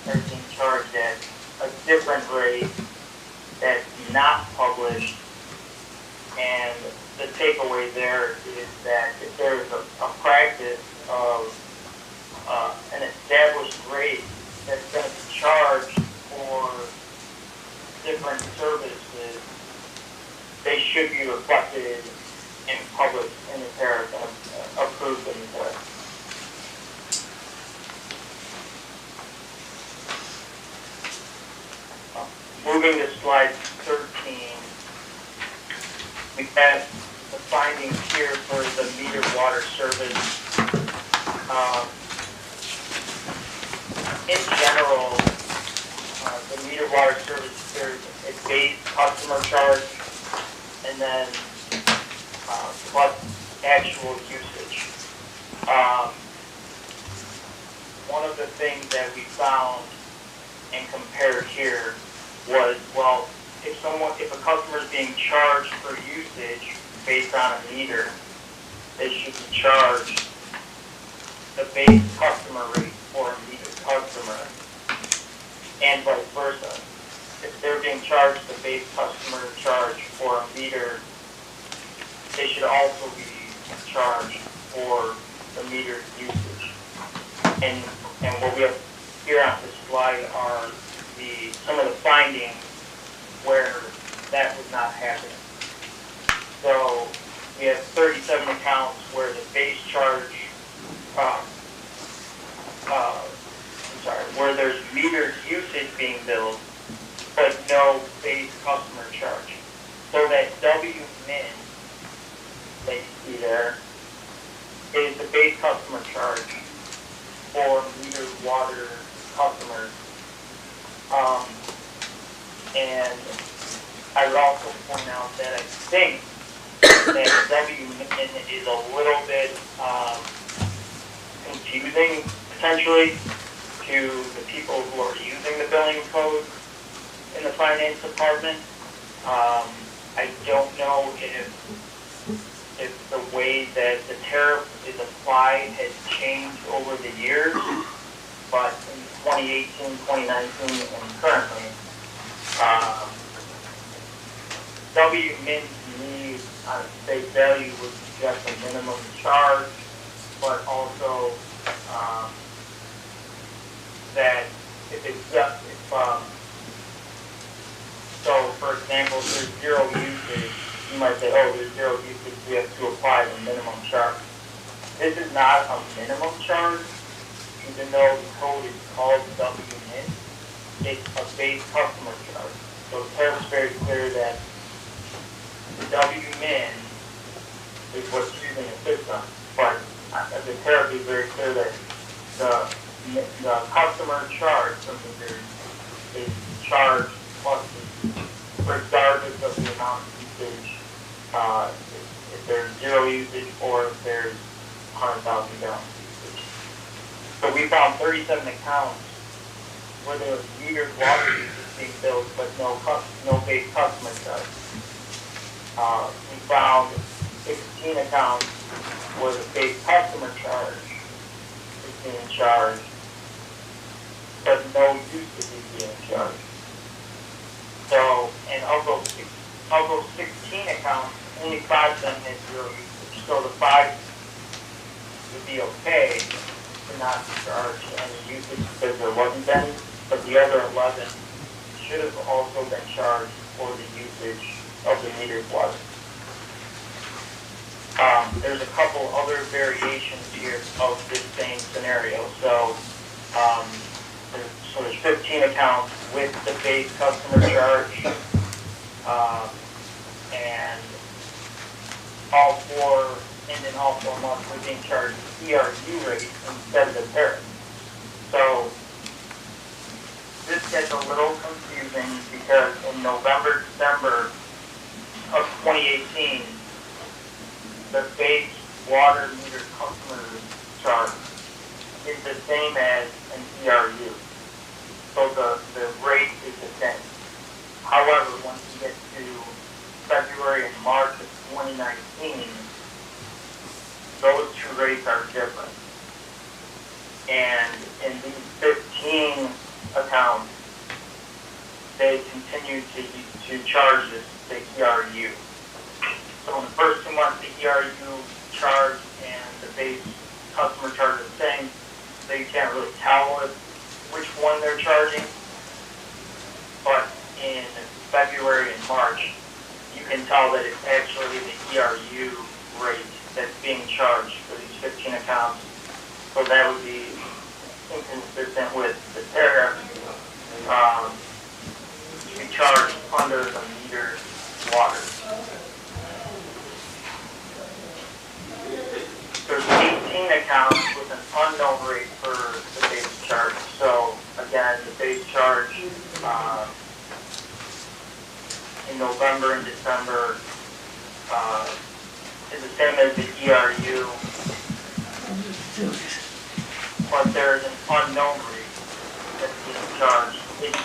that are being charged at a different rate that's not published. And the takeaway there is that if there's a practice of an established rate that's going to be charged for different services, they should be reflected and published in the tariff and approved in the tariff. Moving to slide 13, we have the findings here for the metered water service. In general, the metered water service, there's a base customer charge and then plus actual usage. One of the things that we found and compared here was, well, if a customer is being charged for usage based on a meter, they should be charged the base customer rate for a metered customer, and vice versa. If they're being charged the base customer charge for a meter, they should also be charged for the metered usage. And what we have here on this slide are some of the findings where that was not happening. So we have 37 accounts where the base charge, where there's metered usage being billed, but no base customer charge. So that W-min that you see there is the base customer charge for metered water customers. And I would also point out that I think that W-min is a little bit confusing, potentially, to the people who are using the billing code in the finance department. I don't know if the way that the tariff is applied has changed over the years, but in 2018, 2019, and currently, W-min to me on face value would suggest a minimum charge, but also that if it's just, so for example, if there's zero usage, you might say, oh, there's zero usage, we have to apply the minimum charge. This is not a minimum charge. even though the code is called WMIN, it's a base customer charge. So the tariff's very clear that the WMIN is what's using the system, but the tariff is very clear that the customer charge from meters is charged plus regardless of the amount of usage, if there's zero usage or if there's 100,000 gallons usage. So we found 37 accounts where there was metered water usage being billed, but no base customer charge. We found 16 accounts where the base customer charge is being charged, but no usage is being charged. So, and of those 16 accounts, only 5 of them had zero usage. So the 5 would be okay to not charge any usage because there wasn't any, but the other 11 should have also been charged for the usage of the metered water. There's a couple other variations here of this same scenario. So, there's 15 accounts with the base customer charge, and all 4 months are being charged ERU rate instead of the tariff. So this gets a little confusing because in November, December of 2018, the base water meter customer charge is the same as an ERU. So the rate is the same. However, once you get to February and March of 2019, those two rates are different. And in these 15 accounts, they continue to charge the ERU. So in the first 2 months, the ERU charge and the base customer charge are the same. So you can't really tell which one they're charging. But in February and March, you can tell that it's actually the ERU rate that's being charged for these 15 accounts. So that would be inconsistent with the tariff to be charged under the metered water. There's 18 accounts with an unknown rate for the base charge. So again, the base charge in November and December is the same as the ERU, but there's an unknown rate that's being charged. It's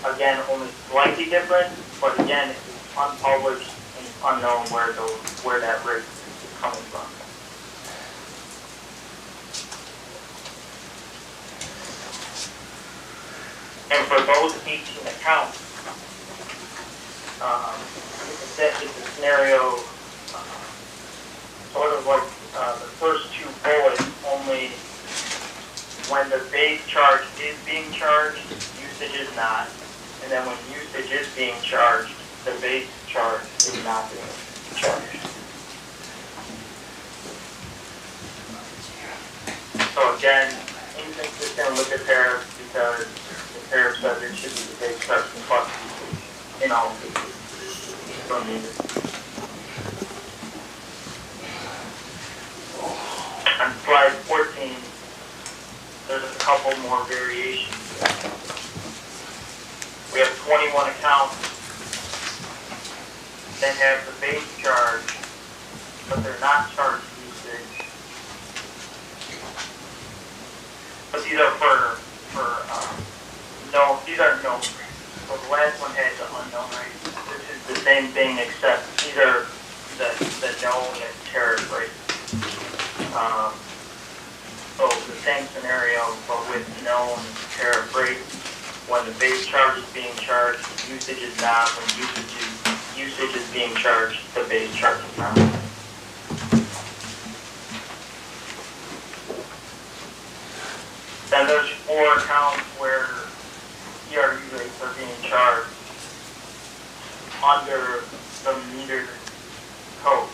again only slightly different, but again it's unpublished and it's unknown where that rate is coming from. And for those 18 accounts, it's a scenario sort of like the first 2 bullets, only when the base charge is being charged, usage is not. And then when usage is being charged, the base charge is not being charged. So again, inconsistent with the tariff because the tariff says it should be the base charge plus usage in all cases. From meters. On slide 14, there's a couple more variations. We have 21 accounts that have the base charge, but they're not charged usage. But these are these are known rates. So the last one had the unknown rate. This is the same thing, except these are the known and tariff rates. So the same scenario, but with known tariff rates. When the base charge is being charged, usage is not. When usage is being charged, the base charge is not. Then there's 4 accounts where ERU rates are being charged under the metered code.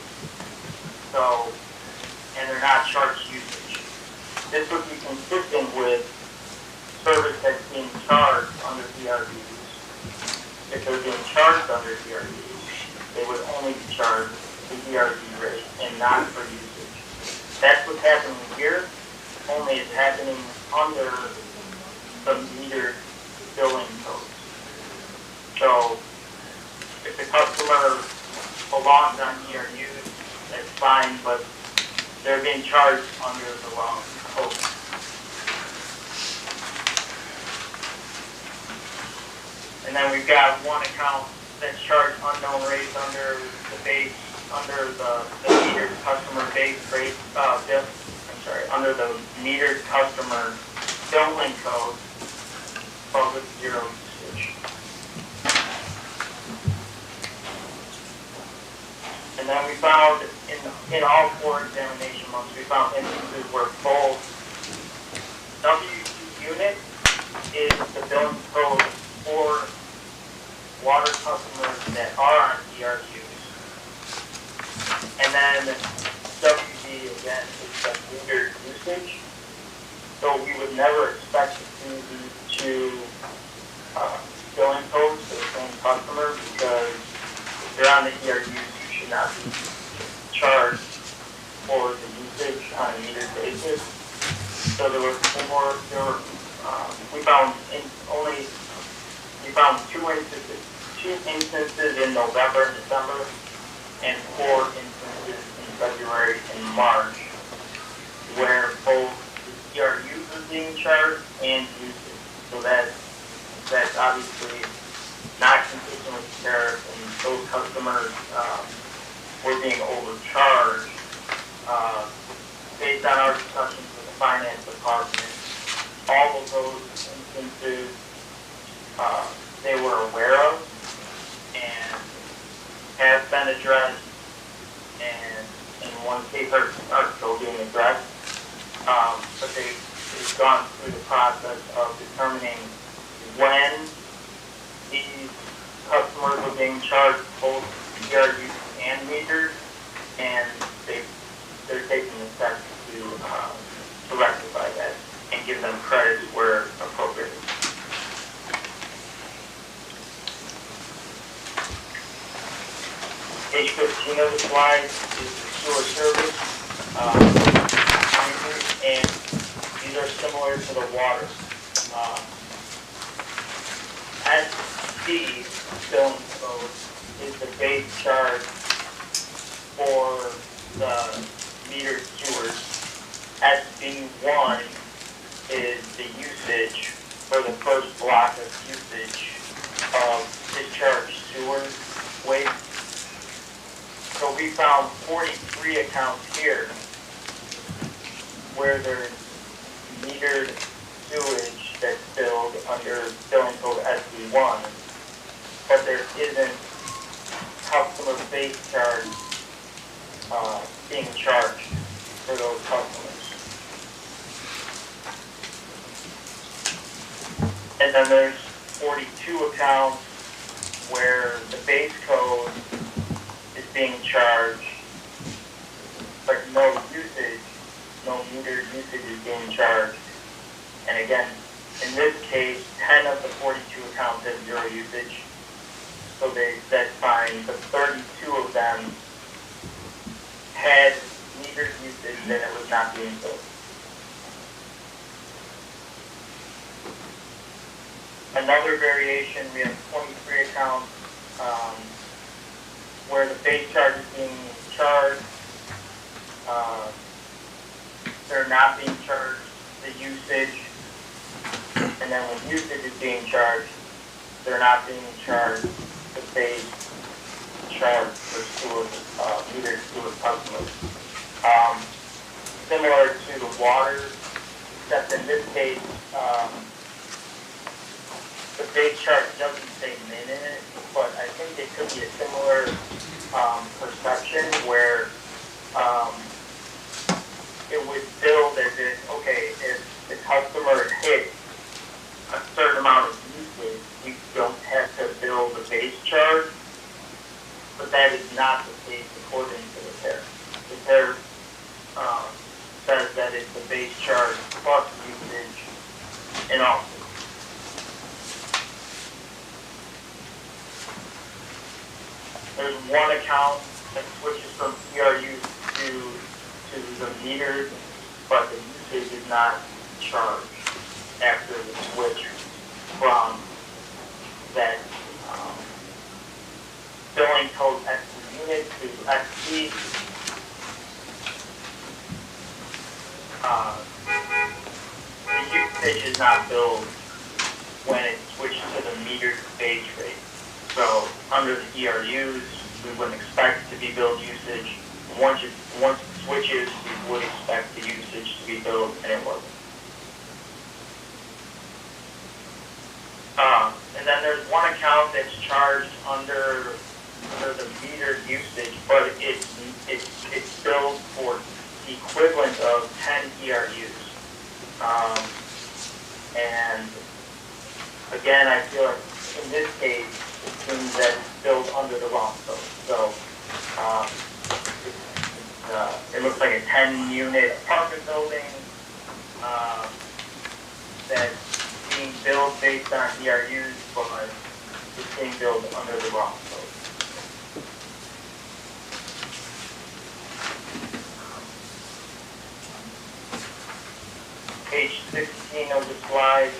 So, and they're not charged usage. this would be consistent with service that's being charged under DRUs. If they're being charged under DRUs, they would only be charged the DRU rate and not for usage. That's what's happening here, only it's happening under the metered billing codes. So if the customer belongs on DRUs, that's fine, but they're being charged under the wrong code. And then we've got one account that's charged unknown rates under the base, under the metered customer base rate, under the metered customer billing code, called with zero usage. And then we found in all 4 examination months, we found instances where both WC unit is the billing code for water customers that are on DRUs. And then WD again is the metered usage. So we would never expect to see these 2 billing codes for the same customer, because if they're on the DRUs, you should not be charged for the usage on a metered basis. So there were 4, we found 2 instances in November and December, and 4 instances in February and March, where both the DRUs were being charged and usage. So that's obviously not consistent with the tariff, and those customers were being overcharged. Based on our discussions with the finance department, all of those instances they were aware of and have been addressed, and in one case are still being addressed. But they've gone through the process of determining when these customers are being charged both DRUs and meters, and they're taking the steps to rectify that and give them credit where appropriate. Page 15 of the slide is the sewer service, and these are similar to the water. SB billing code is the base charge for the metered sewers. SB1 is the usage for the first block of usage of discharged sewer waste. So we found 43 accounts here where there's metered sewage that's billed under billing code SB1, but there isn't customer base charge being charged for those customers. And then there's 42 accounts where the base code is being charged, but no usage, no metered usage is being charged. And again, in this case, 10 of the 42 accounts have zero usage, so that's fine, but 32 of them had metered usage and it was not being billed. Another variation, we have 23 accounts where the base charge is being charged. They're not being charged the usage, and then when usage is being charged, they're not being charged the base charge for sewer, metered sewer customers. Similar to the water, except in this case, the base charge doesn't say min in it, but I think it could be a similar perception where it would build as if, okay, if the customer hit a certain amount of usage, we don't have to bill the base charge, but that is not the case according to the tariff. The tariff says that it's the base charge the meter, but the usage is not charged after the switch from that billing code XP unit to XP. The usage is not billed when it switches to the metered base rate. So under the ERUs, we wouldn't expect to be billed usage. Once it switches, we would expect the usage to be billed, and it wasn't. And then there's one account that's charged under the metered usage, but it's billed for the equivalent of 10 ERUs. And again, I feel like in this case, it seems that it's billed under the wrong code. So it looks like a 10-unit apartment building that's being billed based on ERUs, but it's being billed under the wrong code. Page 16 of the slide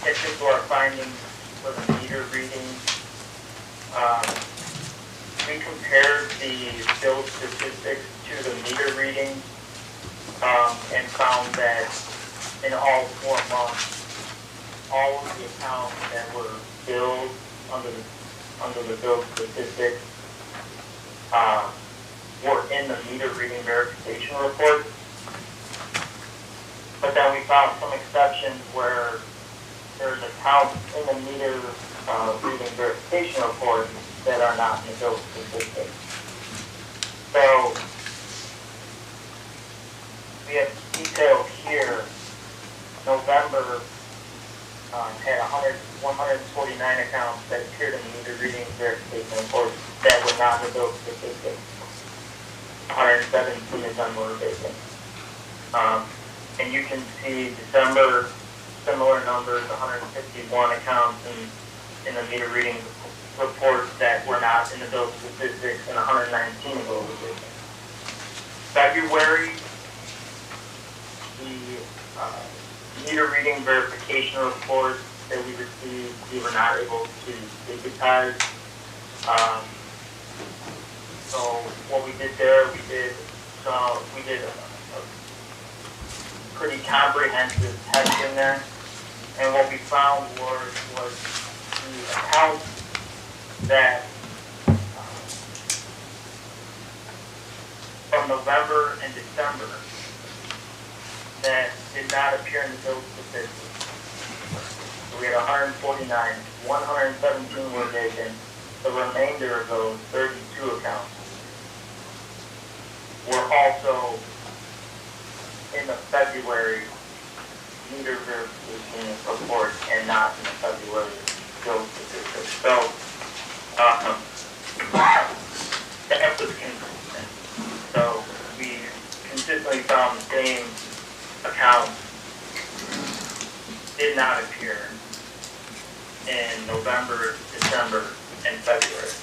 gets into our findings for the meter readings. We compared the bill statistics to the meter readings and found that in all 4 months, all of the accounts that were billed under the bill statistics were in the meter reading verification report. But then we found some exceptions where there's accounts in the meter reading verification report that are not in the bill statistics. So we have detailed here, November had 149 accounts that appeared in the meter reading verification report that were not in the bill statistics. 117 of them were vacant. And you can see December, similar numbers, 151 accounts in the meter reading report that were not in the bill statistics, and 119 of those were vacant. February, the meter reading verification report that we received, we were not able to digitize. So what we did there, we did a pretty comprehensive test in there, and what we found was the accounts that from November and December that did not appear in the bill statistics. So we had 149, 117 were vacant. The remainder of those 32 accounts were also in the February meter verification report and not in the February bill statistics. So that was consistent. So we consistently found the same accounts did not appear in November, December, and February.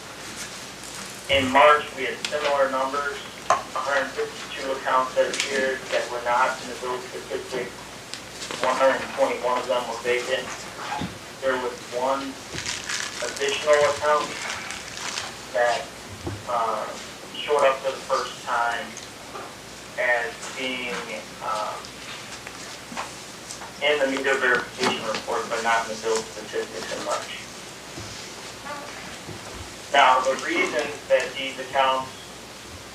In March, we had similar numbers, 152 accounts that appeared that were not in the bill statistics. 121 of them were vacant. There was one additional account that showed up for the first time as being in the meter verification report, but not in the bill statistics in March. Now, the reason that these accounts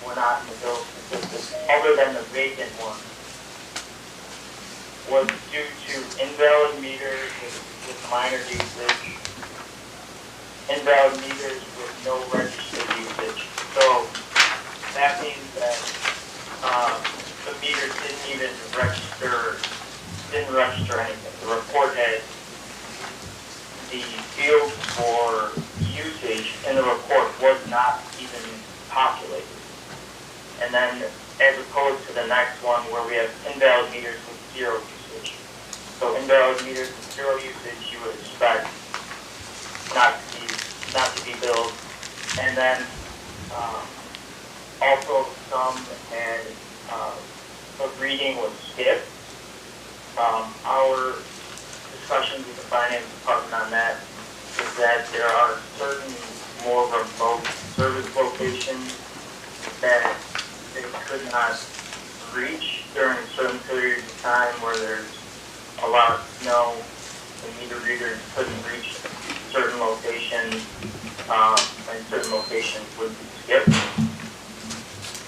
were not in the bill statistics, other than the vacant ones, was due to invalid meters with minor usage, invalid meters with no registered usage. So that means that the meters didn't register anything. The report had the field for usage in the report was not even populated. And then as opposed to the next one where we have invalid meters with zero usage. So invalid meters with zero usage you would expect not to be billed. And then Also, some had, the reading was skipped. Our discussions with the finance department on that is that there are certain more remote service locations that they could not reach during certain periods of time where there's a lot of snow. The meter readers couldn't reach certain locations, and certain locations would be skipped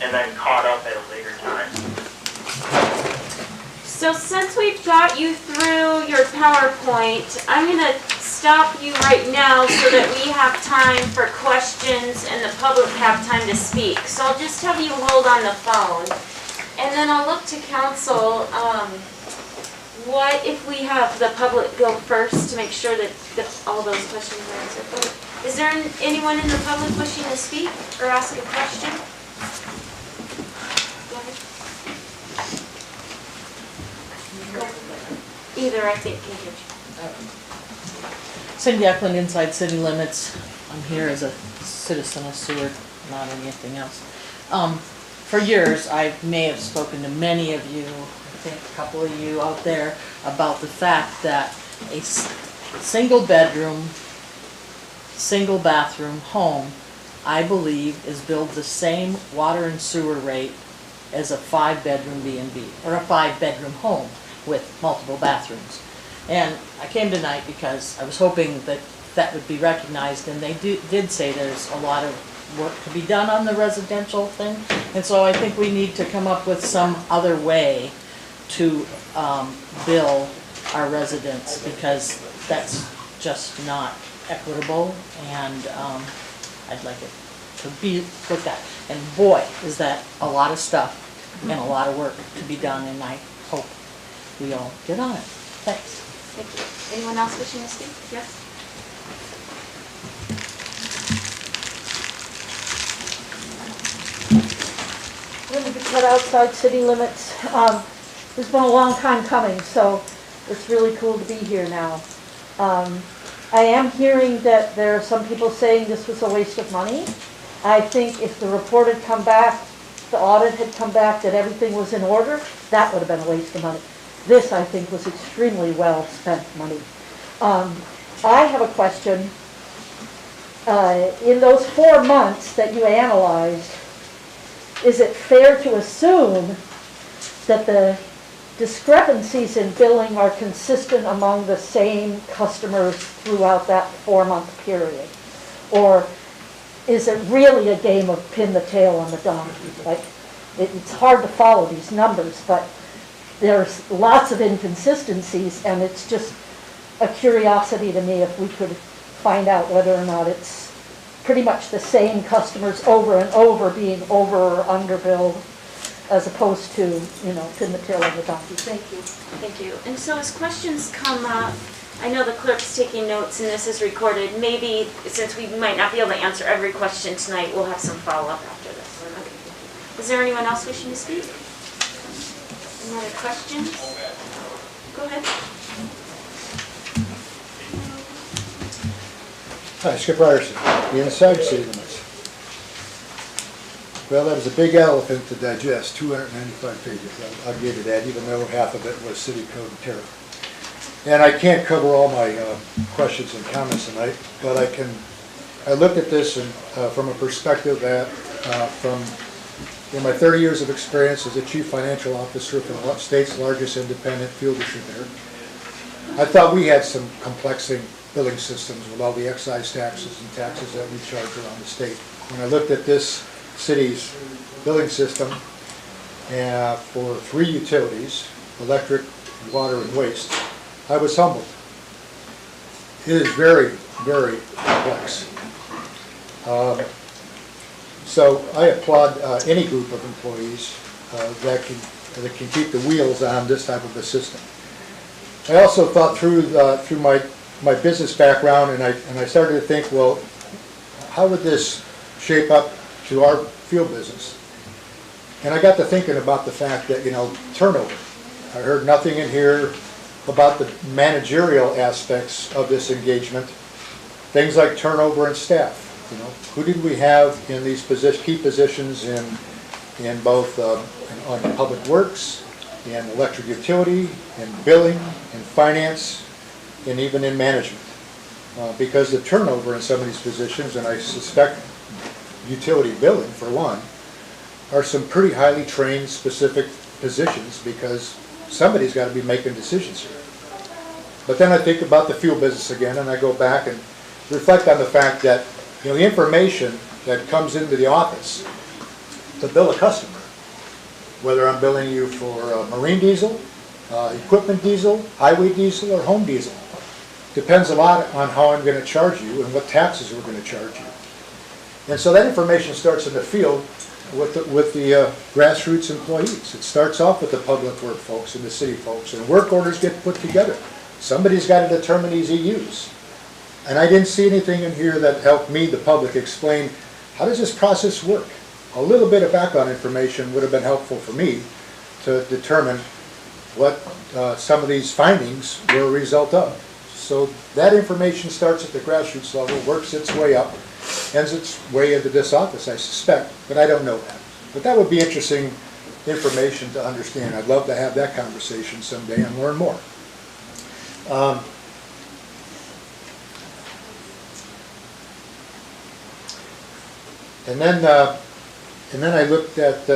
and then caught up at a later time. So since we've got you through your PowerPoint, I'm gonna stop you right now so that we have time for questions and the public have time to speak. So I'll just have you hold on the phone. And then I'll look to council, what if we have the public go first to make sure that all those questions are answered? Is there anyone in the public wishing to speak or ask a question? Go ahead. Either, I think, can get you. Cindy Eklund, Inside City Limits. I'm here as a citizen of Seward, not anything else. For years, I may have spoken to many of you, I think a couple of you out there, about the fact that a single bedroom, single bathroom home, I believe, is billed the same water and sewer rate as a 5-bedroom B&B, or a 5-bedroom home with multiple bathrooms. And I came tonight because I was hoping that that would be recognized, and they did say there's a lot of work to be done on the residential thing. And so I think we need to come up with some other way to bill our residents, because that's just not equitable, and I'd like it to be looked at. And boy, is that a lot of stuff and a lot of work to be done, and I hope we all get on it. Thanks. Thank you. Anyone else wishing to speak? Yes? Linda Paquette, Outside City Limits. It's been a long time coming, so it's really cool to be here now. I am hearing that there are some people saying this was a waste of money. I think if the report had come back, the audit had come back, that everything was in order, that would have been a waste of money. This, I think, was extremely well spent money. I have a question. In those 4 months that you analyzed, is it fair to assume that the discrepancies in billing are consistent among the same customers throughout that 4-month period? Or is it really a game of pin the tail on the donkey? Like, it's hard to follow these numbers, but there's lots of inconsistencies, and it's just a curiosity to me if we could find out whether or not it's pretty much the same customers over and over being over or under billed, as opposed to, you know, pin the tail on the donkey. Thank you. Thank you. And so as questions come up, I know the clerk's taking notes and this is recorded. Maybe, since we might not be able to answer every question tonight, we'll have some follow-up after this. Okay. Is there anyone else wishing to speak? Any other questions? Go ahead. Hi, Skip Ryerson, the Inside City Limits. Well, that was a big elephant to digest, 295 pages. I'll give you that, even though half of it was city code and tariff. And I can't cover all my questions and comments tonight, but I looked at this from a perspective that, in my 30 years of experience as a chief financial officer for the state's largest independent fuel distributor, I thought we had some complexing billing systems with all the excise taxes and taxes that we charge around the state. When I looked at this city's billing system for 3 utilities, electric, water, and waste, I was humbled. It is very, very complex. So I applaud any group of employees that can keep the wheels on this type of a system. I also thought through my business background, and I started to think, well, how would this shape up to our fuel business? And I got to thinking about the fact that, you know, turnover. I heard nothing in here about the managerial aspects of this engagement. Things like turnover in staff. who did we have in these key positions in both on public works, in electric utility, in billing, in finance, and even in management. Because the turnover in some of these positions, and I suspect utility billing for one, are some pretty highly trained specific positions because somebody's got to be making decisions here. But then I think about the fuel business again, and I go back and reflect on the fact that the information that comes into the office to bill a customer, whether I'm billing you for marine diesel, equipment diesel, highway diesel, or home diesel, depends a lot on how I'm going to charge you and what taxes we're going to charge you. And so that information starts in the field with the grassroots employees. It starts off with the public work folks and the city folks, and work orders get put together. Somebody's got to determine these EUs. And I didn't see anything in here that helped me, the public, explain how does this process work. A little bit of background information would have been helpful for me to determine what some of these findings were a result of. So that information starts at the grassroots level, works its way up, ends its way into this office, I suspect, but I don't know that. But that would be interesting information to understand. I'd love to have that conversation someday and learn more. And then I looked at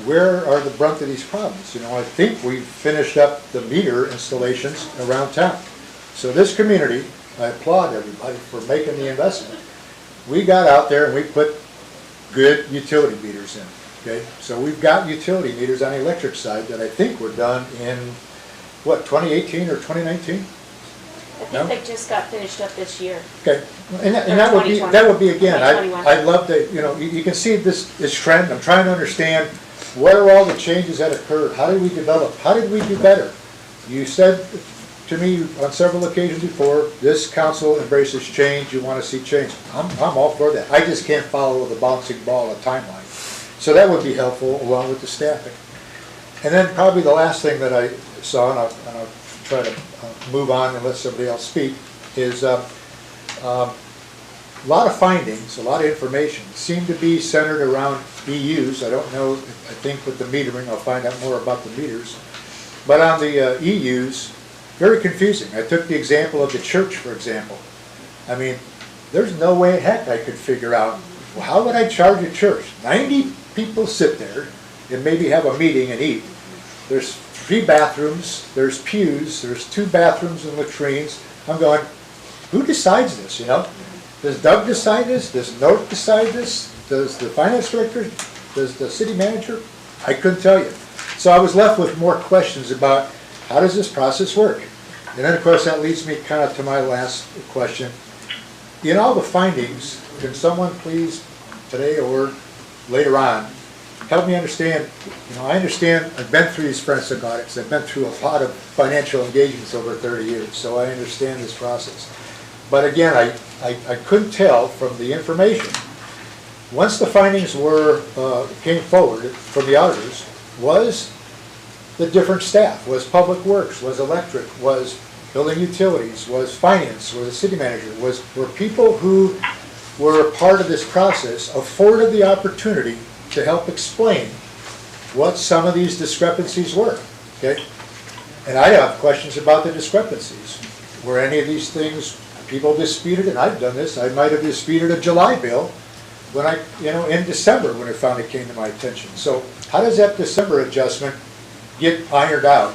where are the brunt of these problems. I think we finished up the meter installations around town. So this community, I applaud everybody for making the investment. We got out there and we put good utility meters in. Okay, so we've got utility meters on the electric side that I think were done in, what, 2018 or 2019? I think they just got finished up this year. Okay, and that would be again, I'd love to, you can see this trend. I'm trying to understand what are all the changes that occurred? How did we develop? How did we do better? You said to me on several occasions before, this council embraces change, you want to see change. I'm all for that. I just can't follow the bouncing ball of timeline. So that would be helpful along with the staffing. And then probably the last thing that I saw, and I'll try to move on and let somebody else speak, is a lot of findings, a lot of information seem to be centered around EUs. I don't know, I think with the metering, I'll find out more about the meters. But on the EUs, very confusing. I took the example of the church, for example. I mean, there's no way in heck I could figure out, well, how would I charge a church? 90 people sit there and maybe have a meeting and eat. There's 3 bathrooms, there's pews, there's 2 bathrooms and latrines. I'm going, who decides this, Does Doug decide this? Does North decide this? Does the finance director? Does the city manager? I couldn't tell you. So I was left with more questions about how does this process work? And then of course that leads me kind of to my last question. In all the findings, can someone please today or later on help me understand, I understand, I've been through these forensic audits, I've been through a lot of financial engagements over 30 years, so I understand this process. But again, I couldn't tell from the information, once the findings came forward from the auditors, was the different staff, was public works, was electric, was building utilities, was finance, was the city manager, were people who were part of this process afforded the opportunity to help explain what some of these discrepancies were, okay? And I have questions about the discrepancies. Were any of these things people disputed? And I've done this. I might have disputed a July bill when in December when it finally came to my attention. So how does that December adjustment get ironed out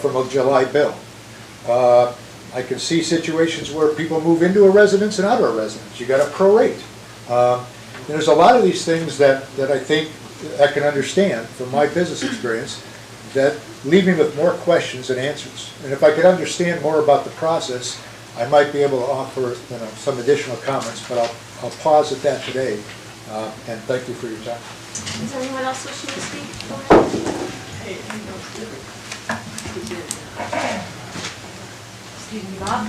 from a July bill? I can see situations where people move into a residence and out of a residence. You got to prorate. There's a lot of these things that I think I can understand from my business experience that leave me with more questions than answers. And if I could understand more about the process, I might be able to offer some additional comments, but I'll pause at that today. And thank you for your time. Is there anyone else wishing to speak? Go ahead. Excuse me, Bob.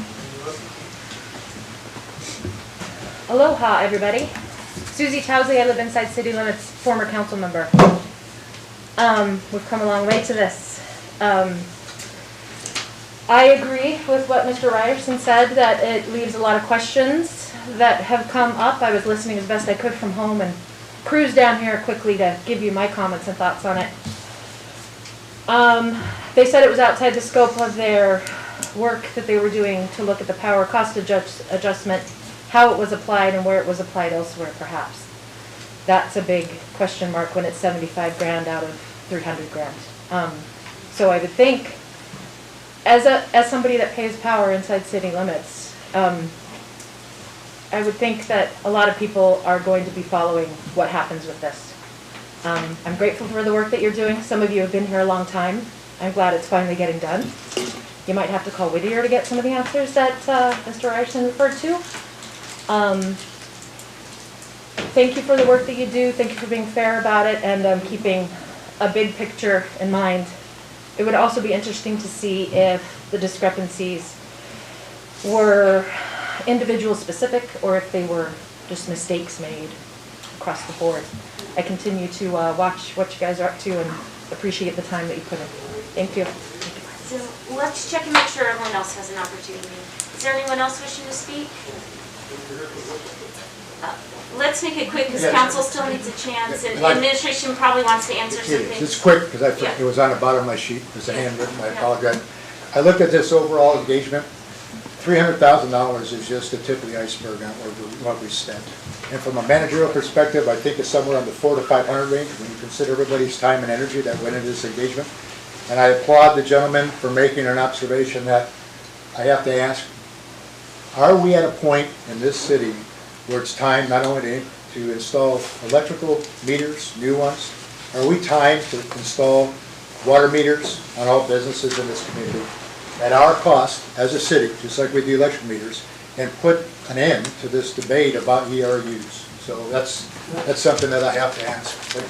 Aloha, everybody. Susie Towsley, I live inside city limits, former council member. We've come a long way to this. I agree with what Mr. Ryerson said, that it leaves a lot of questions that have come up. I was listening as best I could from home and cruised down here quickly to give you my comments and thoughts on it. They said it was outside the scope of their work that they were doing to look at the power cost adjustment, how it was applied and where it was applied elsewhere perhaps. That's a big question mark when it's 75 grand out of 300 grand. So I would think, as somebody that pays power inside city limits, I would think that a lot of people are going to be following what happens with this. I'm grateful for the work that you're doing. Some of you have been here a long time. I'm glad it's finally getting done. You might have to call Whittier to get some of the answers that Mr. Ryerson referred to. Thank you for the work that you do. Thank you for being fair about it and keeping a big picture in mind. It would also be interesting to see if the discrepancies were individual specific or if they were just mistakes made across the board. I continue to watch what you guys are up to and appreciate the time that you put in. Thank you. So let's check and make sure everyone else has an opportunity. Is there anyone else wishing to speak? Let's make it quick because council still needs a chance and administration probably wants to answer some things. It's quick because it was on the bottom of my sheet. It's a handwritten, I apologize. I looked at this overall engagement. $300,000 is just the tip of the iceberg on what we spent. And from a managerial perspective, I think it's somewhere on the 400 to 500 range when you consider everybody's time and energy that went into this engagement. And I applaud the gentleman for making an observation that I have to ask, are we at a point in this city where it's time not only to install electrical meters, new ones, are we time to install water meters on all businesses in this community at our cost as a city, just like we do electric meters, and put an end to this debate about ERUs? So that's something that I have to ask. Thank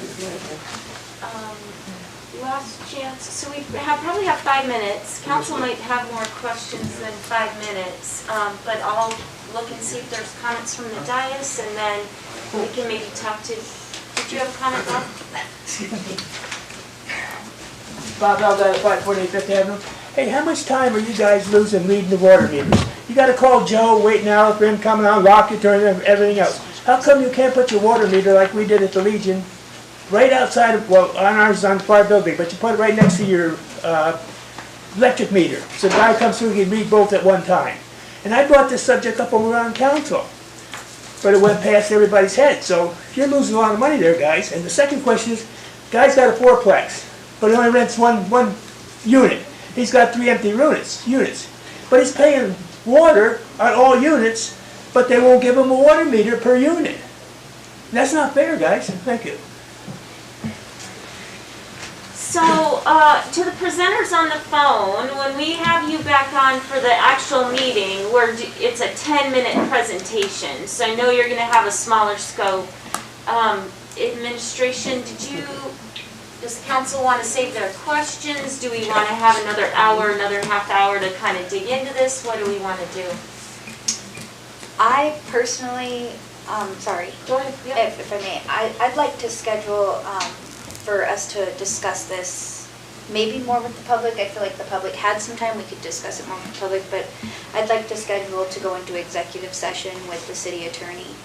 you. Last chance. So we probably have 5 minutes. Council might have more questions than 5 minutes, but I'll look and see if there's comments from the dais, and then we can maybe talk to. Did you have a comment, Bob? Bob Eldad, 548 Fifth Avenue. Hey, how much time are you guys losing reading the water meters? You got to call Joe, wait an hour for him coming on, lock your turn, and everything else. How come you can't put your water meter like we did at the Legion, right outside of, well, on ours is on the far building, but you put it right next to your electric meter, so the guy comes through, he can read both at one time. And I brought this subject up when we were on council, but it went past everybody's head. So you're losing a lot of money there, guys. And the second question is, guy's got a fourplex, but he only rents one unit. He's got 3 empty units, but he's paying water on all units, but they won't give him a water meter per unit. That's not fair, guys. Thank you. So, to the presenters on the phone, when we have you back on for the actual meeting, it's a 10-minute presentation, so I know you're going to have a smaller scope. Administration, does council want to save their questions? Do we want to have another hour, another half hour to kind of dig into this? What do we want to do? I personally, sorry, Go ahead. Yeah. if I may, I'd like to schedule for us to discuss this maybe more with the public. I feel like the public had some time, we could discuss it more with the public, but I'd like to schedule to go into executive session with the city attorney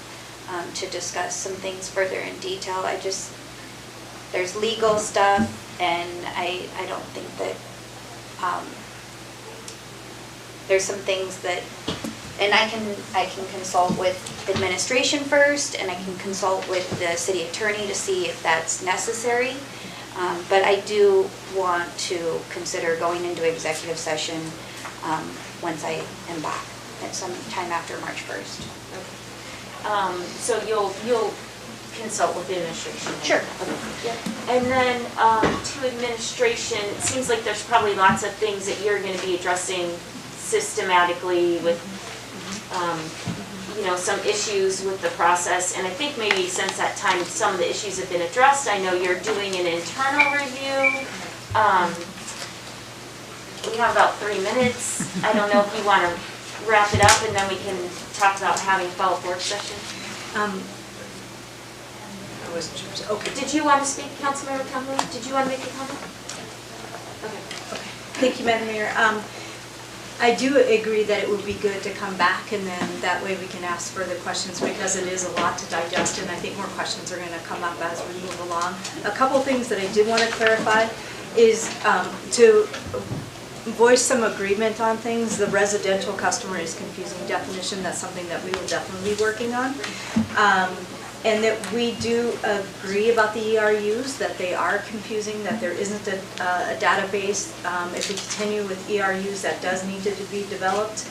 to discuss some things further in detail. There's legal stuff, and I don't think that, there's some things that, and I can consult with administration first, and I can consult with the city attorney to see if that's necessary. But I do want to consider going into executive session once I am back at some time after March 1st. Okay. So you'll consult with the administration? Sure. Okay. Yep. And then to administration, it seems like there's probably lots of things that you're going to be addressing systematically with some issues with the process, and I think maybe since that time some of the issues have been addressed. I know you're doing an internal review. We have about 3 minutes. I don't know if you want to wrap it up and then we can talk about having a follow-up work session. Okay. Did you want to speak, Councilmember Cumberland? Did you want to make a comment? Okay. Thank you, Madam Mayor. I do agree that it would be good to come back, and then that way we can ask further questions, because it is a lot to digest, and I think more questions are gonna come up as we move along. A couple things that I did wanna clarify is to voice some agreement on things. The residential customer is confusing definition. That's something that we will definitely be working on. And that we do agree about the ERUs, that they are confusing, that there isn't a database. If we continue with ERUs, that does need to be developed,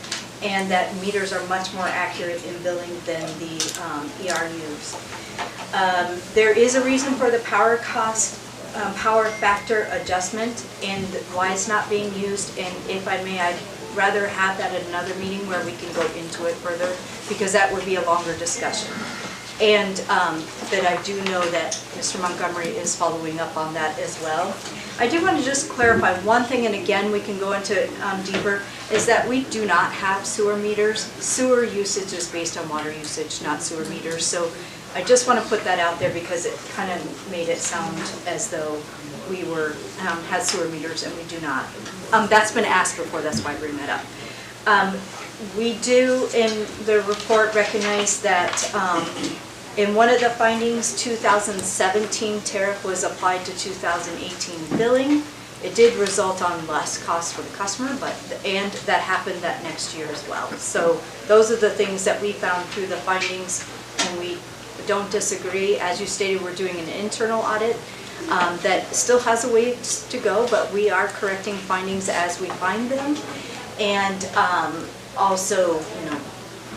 and that meters are much more accurate in billing than the ERUs. There is a reason for the power cost, power factor adjustment, and why it's not being used, and if I may, I'd rather have that at another meeting where we can go into it further, because that would be a longer discussion. And that I do know that Mr. Montgomery is following up on that as well. I do want to just clarify one thing, and again, we can go into it deeper, is that we do not have sewer meters. Sewer usage is based on water usage, not sewer meters. So I just want to put that out there, because it kind of made it sound as though we were, had sewer meters, and we do not. That's been asked before, that's why I bring that up. We do, in the report, recognize that in one of the findings, 2017 tariff was applied to 2018 billing. It did result on less cost for the customer, and that happened that next year as well. So those are the things that we found through the findings, and we don't disagree. As you stated, we're doing an internal audit that still has a way to go, but we are correcting findings as we find them, and also,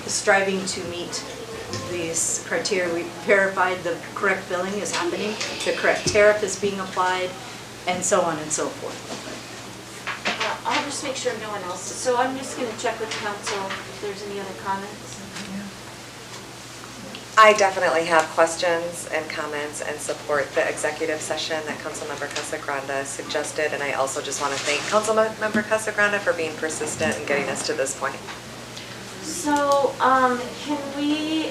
striving to meet these criteria. We verified the correct billing is happening, the correct tariff is being applied, and so on and so forth. I'll just make sure no one else, so I'm just gonna check with council if there's any other comments. I definitely have questions and comments and support the executive session that Councilmember Casagranda suggested, and I also just want to thank Councilmember Casagranda for being persistent and getting us to this point. So, can we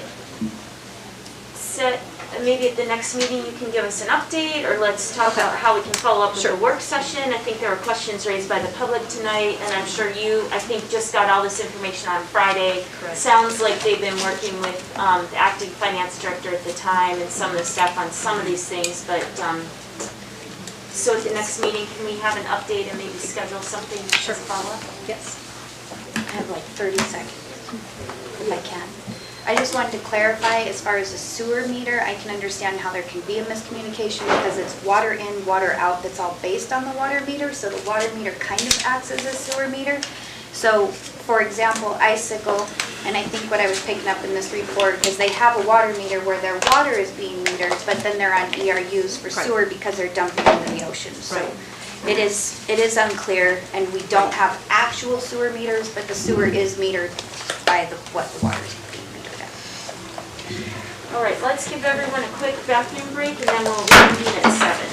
set, maybe at the next meeting you can give us an update, or let's talk about how we can follow up with the work session? I think there were questions raised by the public tonight, and I'm sure you, I think, just got all this information on Friday. Correct. Sounds like they've been working with the acting finance director at the time and some of the staff on some of these things, but so at the next meeting, can we have an update and maybe schedule something to follow up? Yes. I have like 30 seconds, if I can. I just wanted to clarify, as far as the sewer meter, I can understand how there can be a miscommunication because it's water in, water out, that's all based on the water meter, so the water meter kind of acts as a sewer meter. So, for example, Icicle, and I think what I was picking up in this report is they have a water meter where their water is being metered, but then they're on ERUs for sewer because they're dumping into the ocean. So it is unclear, and we don't have actual sewer meters, but the sewer is metered by what the water is being metered at. All right, let's give everyone a quick bathroom break, and then we'll reconvene at 7.